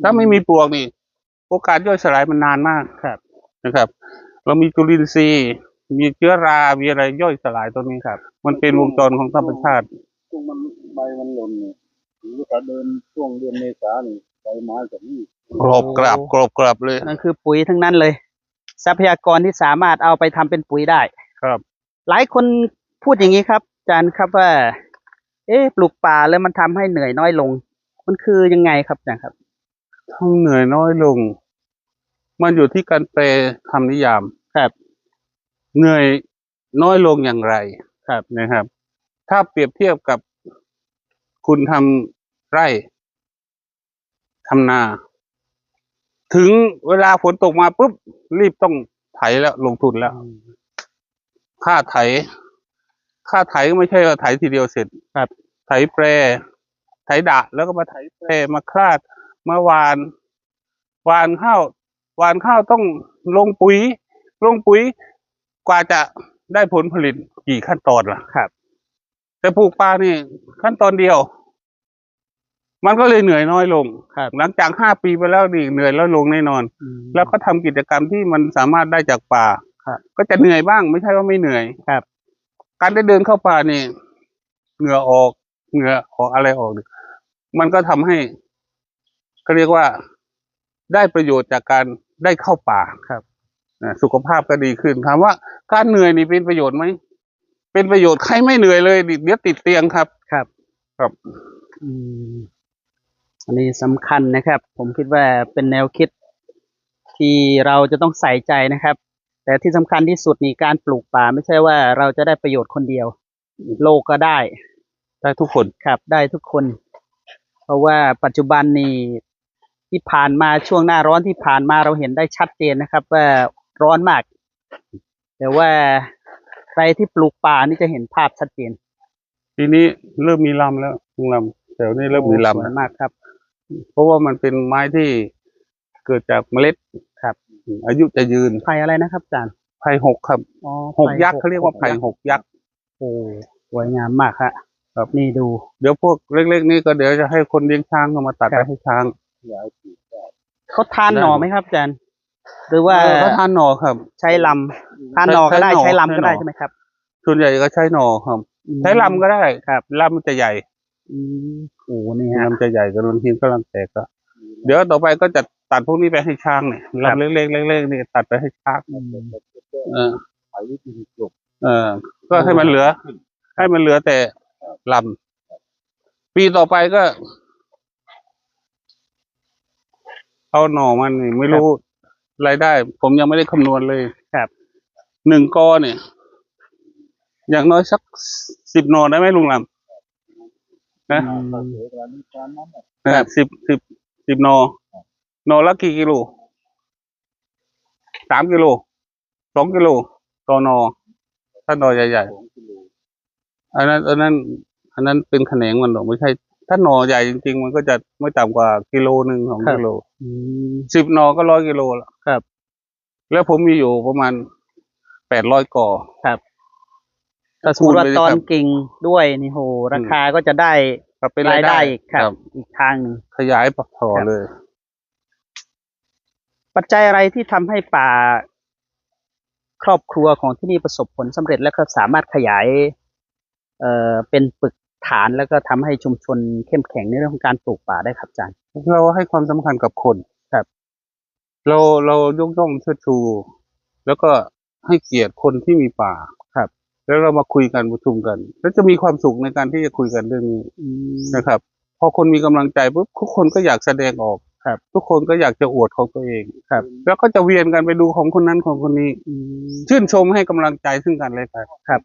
Speaker 1: ถ้าไม่มีปลวกนี่ โอกาสย่อยสลายมันนานมาก
Speaker 2: ครับ
Speaker 1: นะครับ เรามีจุลินทรีย์ มีเชื้อรา มีอะไรย่อยสลายตัวนี้ครับ มันเป็นวงจรของธรรมชาติ
Speaker 3: ช่วงมันใบมันหล่นเนี่ยหรือว่าเดินช่วงเดือนเมษาเนี่ยใบไม้กับนี่
Speaker 1: กรอบกรับกรอบกรับเลย
Speaker 2: นั่นคือปุ๋ยทั้งนั้นเลย ทรัพยากรที่สามารถเอาไปทำเป็นปุ๋ยได้
Speaker 1: ครับ
Speaker 2: หลายคนพูดอย่างนี้ครับอาจารย์ครับว่า ปลูกป่าแล้วมันทำให้เหนื่อยน้อยลง มันคือยังไงครับอาจารย์ครับ
Speaker 1: ทั้งเหนื่อยน้อยลง มันอยู่ที่การแปลคำนิยาม
Speaker 2: ครับ
Speaker 1: เหนื่อยน้อยลงอย่างไร
Speaker 2: ครับ
Speaker 1: นะครับ ถ้าเปรียบเทียบกับคุณทำไร่ทำนา ถึงเวลาฝนตกมาปุ๊บรีบต้องไถแล้วลงทุนแล้ว ค่าไถก็ไม่ใช่ว่าไถทีเดียวเสร็จ
Speaker 2: ครับ
Speaker 1: ไถแปร ไถดะแล้วก็มาไถแปรมาคลาดมาหวานข้าวต้องลงปุ๋ยกว่าจะได้ผลผลิตกี่ขั้นตอนล่ะ
Speaker 2: ครับ
Speaker 1: แต่ปลูกปลานี่ขั้นตอนเดียว มันก็เลยเหนื่อยน้อยลง
Speaker 2: ครับ
Speaker 1: หลังจาก5 ปีไปแล้วนี่เหนื่อยแล้วลงแน่นอน แล้วก็ทำกิจกรรมที่มันสามารถได้จากป่า
Speaker 2: ครับ
Speaker 1: ก็จะเหนื่อยบ้างไม่ใช่ว่าไม่เหนื่อย
Speaker 2: ครับ
Speaker 1: การได้เดินเข้าป่านี่เหงื่อออกอะไรออกนี่มันก็ทำให้ก็เรียกว่าได้ประโยชน์จากการได้เข้าป่า
Speaker 2: ครับ
Speaker 1: สุขภาพก็ดีขึ้นถามว่าการเหนื่อยนี่เป็นประโยชน์ไหมเป็นประโยชน์ใครไม่เหนื่อยเลยเดี๋ยวติดเตียงครับ
Speaker 2: ครับ
Speaker 1: ครับ
Speaker 2: อันนี้สำคัญนะครับ ผมคิดว่าเป็นแนวคิดที่เราจะต้องใส่ใจนะครับ แต่ที่สำคัญที่สุดนี่การปลูกป่าไม่ใช่ว่าเราจะได้ประโยชน์คนเดียว โลกก็ได้
Speaker 1: ได้ทุกคน
Speaker 2: ครับได้ทุกคน เพราะว่าปัจจุบันนี้ที่ผ่านมาช่วงหน้าร้อนที่ผ่านมาเราเห็นได้ชัดเจนนะครับว่าร้อนมาก แต่ว่าใครที่ปลูกป่านี่จะเห็นภาพชัดเจน
Speaker 1: ทีนี้เริ่มมีลำแล้วลุงลำแถวนี้เริ่มมีลำ
Speaker 2: สวย
Speaker 1: แล้ว
Speaker 2: มากครับ
Speaker 1: เพราะว่ามันเป็นไม้ที่เกิดจากเมล็ด
Speaker 2: ครับ
Speaker 1: อายุจะยืน
Speaker 2: ไผ่อะไรนะครับอาจารย์
Speaker 1: ไผ่หกครับ
Speaker 2: อ๋อ
Speaker 1: หกยักษ์เขาเรียกว่าไผ่หกยักษ์
Speaker 2: โอ้สวยงามมากฮะครับนี่ดู
Speaker 1: เดี๋ยวพวกเล็กๆนี่ก็เดี๋ยวจะให้คนเลี้ยงช้างเข้ามาตัด
Speaker 2: ครั
Speaker 1: ไป
Speaker 2: บ
Speaker 1: ให้ช้าง
Speaker 2: เขาทานหน่อไหมครับอาจารย์หรือว่า
Speaker 1: ก็ทานหน่อครับ
Speaker 2: ใช้ลำทานหน่อก็ได้
Speaker 1: ใช้หน่อ
Speaker 2: ใช้ลำก็ได้
Speaker 1: ใช้หน่อ
Speaker 2: ใช่ไหมครับ
Speaker 1: ส่วนใหญ่ก็ใช้หน่อครับ ใช้ลำก็ได้
Speaker 2: ครับ
Speaker 1: ลำมันจะใหญ่
Speaker 2: โอ้นี่ฮะ
Speaker 1: ลำจะใหญ่กับลำทีก็ลำแตกก็เดี๋ยวต่อไปก็จะตัดพวกนี้ไปให้ช้างเนี่ย
Speaker 2: ครับ
Speaker 1: ลำเล็กๆเล็กๆนี่ตัดไปให้ช้างเออก็ให้มันเหลือ ให้มันเหลือแต่ลำปีต่อไปก็ เอาหน่อมันนี่ไม่รู้รายได้ ผมยังไม่ได้คำนวณเลย
Speaker 2: ครับ
Speaker 1: 1 กอเนี่ย อย่างน้อยสัก10 หน่อได้ไหมลุงลำนะนะสิบหน่อหน่อละกี่กิโล3 กิโล2 กิโลต่อหน่อถ้าหน่อใหญ่ๆอันนั้นเป็นแขนงมันหรอกไม่ใช่ ถ้าหน่อใหญ่จริงๆมันก็จะไม่ต่ำกว่า1 กิโล 2 กิโล 10 หน่อก็100 กิโลแล้ว
Speaker 2: ครับ
Speaker 1: แล้วผมมีอยู่ประมาณ800 กอ
Speaker 2: ครับถ้าสมมติว่า
Speaker 1: คูณไปสิ
Speaker 2: ตอน
Speaker 1: ครับ
Speaker 2: กิ่งด้วยนี่โหราคาก็จะได้
Speaker 1: ครับเป็น
Speaker 2: ราร
Speaker 1: าย ย
Speaker 2: ได้
Speaker 1: ได้
Speaker 2: อีกครับ อีกทางหนึ่ง
Speaker 1: ขยายปักต่อ
Speaker 2: ครับ
Speaker 1: เลย
Speaker 2: ปัจจัยอะไรที่ทำให้ป่า ครอบครัวของที่นี่ประสบผลสำเร็จและก็สามารถขยาย เป็นปึกฐานแล้วก็ทำให้ชุมชนเข้มแข็งในเรื่องของการปลูกป่าได้ครับอาจารย์
Speaker 1: เราให้ความสำคัญกับคน
Speaker 2: ครับ
Speaker 1: เรายกย่องเชิดชู แล้วก็ให้เกียรติคนที่มีป่า
Speaker 2: ครับ
Speaker 1: แล้วเรามาคุยกันประชุมกัน แล้วจะมีความสุขในการที่จะคุยกันเรื่องนี้นะครับ พอคนมีกำลังใจปุ๊บทุกคนก็อยากแสดงออก
Speaker 2: ครับ
Speaker 1: ทุกคนก็อยากจะอวดของตัวเอง
Speaker 2: ครับ
Speaker 1: แล้วก็จะเวียนกันไปดูของคนนั้นของคนนี้ ชื่นชมให้กำลังใจซึ่งกันและกัน
Speaker 2: ครับ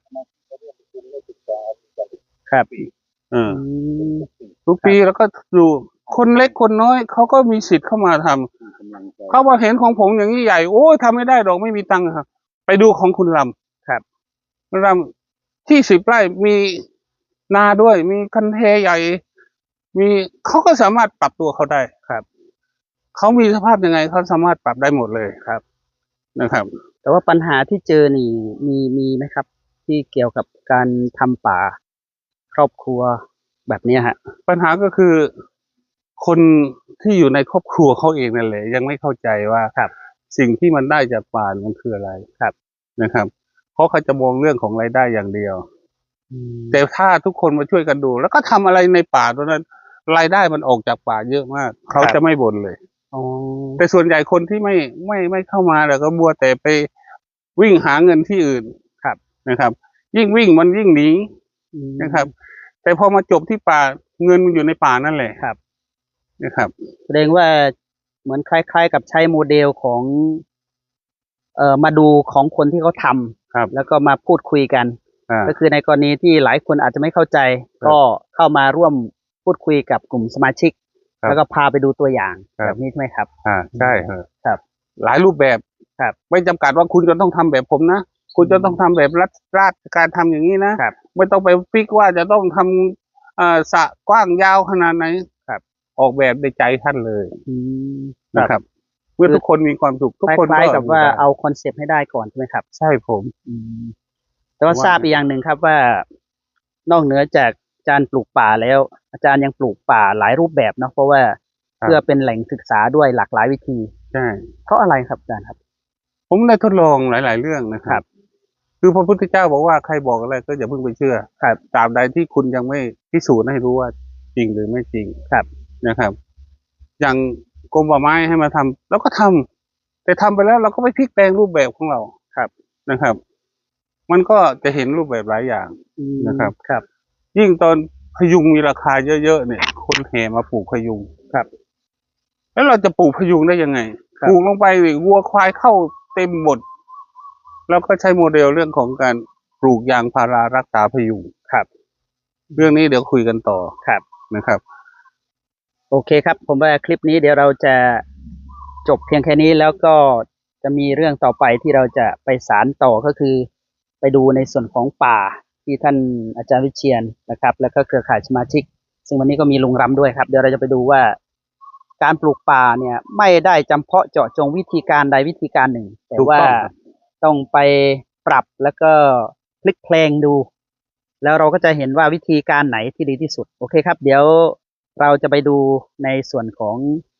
Speaker 2: ครับ
Speaker 1: ทุกปีแล้วก็ดูคนเล็กคนน้อยเขาก็มีสิทธิ์เข้ามาทำเขามาเห็นของผมอย่างนี้ใหญ่โอ้ยทำไม่ได้ดอกไม่มีตังค์ครับ ไปดูของคุณลำ
Speaker 2: ครับ
Speaker 1: ลำที่10 ไร่มีนาด้วย มีคันเทใหญ่ มีเขาก็สามารถปรับตัวเขาได้ครับเขามีสภาพยังไงเขาสามารถปรับได้หมดเลยครับนะครับ
Speaker 2: แต่ว่าปัญหาที่เจอนี่มีไหมครับ ที่เกี่ยวกับการทำป่า ครอบครัวแบบเนี้ยฮะ
Speaker 1: ปัญหาก็คือคนที่อยู่ในครอบครัวเขาเองนั่นแหละยังไม่เข้าใจว่า
Speaker 2: ครับ
Speaker 1: สิ่งที่มันได้จากป่ามันคืออะไรครับนะครับเพราะเขาจะมองเรื่องของรายได้อย่างเดียว แต่ถ้าทุกคนมาช่วยกันดู แล้วก็ทำอะไรในป่าตรงนั้น รายได้มันออกจากป่าเยอะมาก เขาจะไม่บ่นเลย
Speaker 2: อ อ๋อ
Speaker 1: แต่ส่วนใหญ่คนที่ไม่เข้ามาแล้วก็มัวแต่ไปวิ่งหาเงินที่อื่น
Speaker 2: ครับ
Speaker 1: นะครับ ยิ่งวิ่งมันยิ่งหนีนะครับ แต่พอมาจบที่ป่าเงินมันอยู่ในป่านั่นแหละ
Speaker 2: ครับ
Speaker 1: นะครับ
Speaker 2: แสดงว่าเหมือนคล้ายๆกับใช้โมเดลของมาดูของคนที่เขาทำ
Speaker 1: ครับ
Speaker 2: แล้วก็มาพูดคุยกัน
Speaker 1: อ่า
Speaker 2: ก็คือในกรณีที่หลายคนอาจจะไม่เข้าใจ
Speaker 1: ครับ
Speaker 2: ก็เข้ามาร่วมพูดคุยกับกลุ่มสมาชิก
Speaker 1: ครับ
Speaker 2: แล้วก็พาไปดูตัวอย่าง
Speaker 1: ครับ
Speaker 2: แบบนี้ใช่ไหมครับ
Speaker 1: ใช่
Speaker 2: ครับ
Speaker 1: หลายรูปแบบ
Speaker 2: ครับ
Speaker 1: ไม่จำกัดว่าคุณจะต้องทำแบบผมนะ คุณจะต้องทำแบบราชการทำอย่างนี้นะครับ ไม่ต้องไปฟิกว่าจะต้องทำสระกว้างยาวขนาดไหน
Speaker 2: ครับ
Speaker 1: ออกแบบในใจท่านเลย
Speaker 2: อืม
Speaker 1: นะครับ เมื่อทุกคนมีความสุขทุก
Speaker 2: ค
Speaker 1: คน
Speaker 2: ล้ายๆ
Speaker 1: ก็
Speaker 2: กับว่า
Speaker 1: ได้
Speaker 2: เอาคอนเซปต์ให้ได้ก่อนใช่ไหมครับ
Speaker 1: ใช่ผม
Speaker 2: แต่ว่า
Speaker 1: ว่า
Speaker 2: ทราบอีกอย่างหนึ่งครับว่านอกเหนือจากอาจารย์ปลูกป่าแล้ว อาจารย์ยังปลูกป่าหลายรูปแบบเนาะเพราะว่าเพื่อเป็นแหล่งศึกษาด้วยหลากหลายวิธี
Speaker 1: ใช่
Speaker 2: เพราะอะไรครับอาจารย์ครับ
Speaker 1: ผมได้ทดลองหลาย ๆ เรื่องนะครับ คือพระพุทธเจ้าบอกว่าใครบอกอะไรก็อย่าเพิ่งไปเชื่อ
Speaker 2: ครับ
Speaker 1: ตราบใดที่คุณยังไม่พิสูจน์ให้รู้ว่าจริงหรือไม่จริง
Speaker 2: ครับ
Speaker 1: นะครับ อย่างกรมป่าไม้ให้มาทำแล้วก็ทำแต่ทำไปแล้วเราก็ไปพลิกแปลงรูปแบบของเรา
Speaker 2: ครับ
Speaker 1: นะครับ มันก็จะเห็นรูปแบบหลายอย่าง นะครับ
Speaker 2: ครับ
Speaker 1: ยิ่งตอนพยุงมีราคาเยอะๆเนี่ย คนแห่มาปลูกพยุง
Speaker 2: ครับ
Speaker 1: แล้วเราจะปลูกพยุงได้ยังไง
Speaker 2: ครับ
Speaker 1: ปลูกลงไปวัวควายเข้าเต็มหมด แล้วก็ใช้โมเดลเรื่องของการปลูกยางพารารักษาพยุง
Speaker 2: ครับ
Speaker 1: เรื่องนี้เดี๋ยวคุยกันต่อ
Speaker 2: ครับ
Speaker 1: นะครับ
Speaker 2: โอเคครับ ผมว่าคลิปนี้เดี๋ยวเราจะจบเพียงแค่นี้แล้วก็จะมีเรื่องต่อไปที่เราจะไปสานต่อก็คือ ไปดูในส่วนของป่าที่ท่านอาจารย์วิเชียรนะครับ แล้วก็เครือข่ายสมาชิก ซึ่งวันนี้ก็มีลุงรำด้วยครับ เดี๋ยวเราจะไปดูว่า การปลูกป่าเนี่ยไม่ได้จำเพาะเจาะจงวิธีการใดวิธีการหนึ่ง แต่
Speaker 1: ถูก
Speaker 2: ว่า
Speaker 1: ต้องครับ
Speaker 2: ต้องไปปรับแล้วก็พลิกเพลงดู แล้วเราก็จะเห็นว่าวิธีการไหนที่ดีที่สุด โอเคครับ เดี๋ยวเราจะไปดูในส่วนของ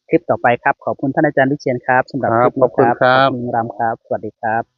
Speaker 2: คลิปต่อไปครับ ขอบคุณท่านอาจารย์วิเชียรครับสำหรับคลิป
Speaker 1: ขอบคุณ
Speaker 2: นี้
Speaker 1: ครับ
Speaker 2: ขอบคุณลุงรำครับ สวัสดีครับ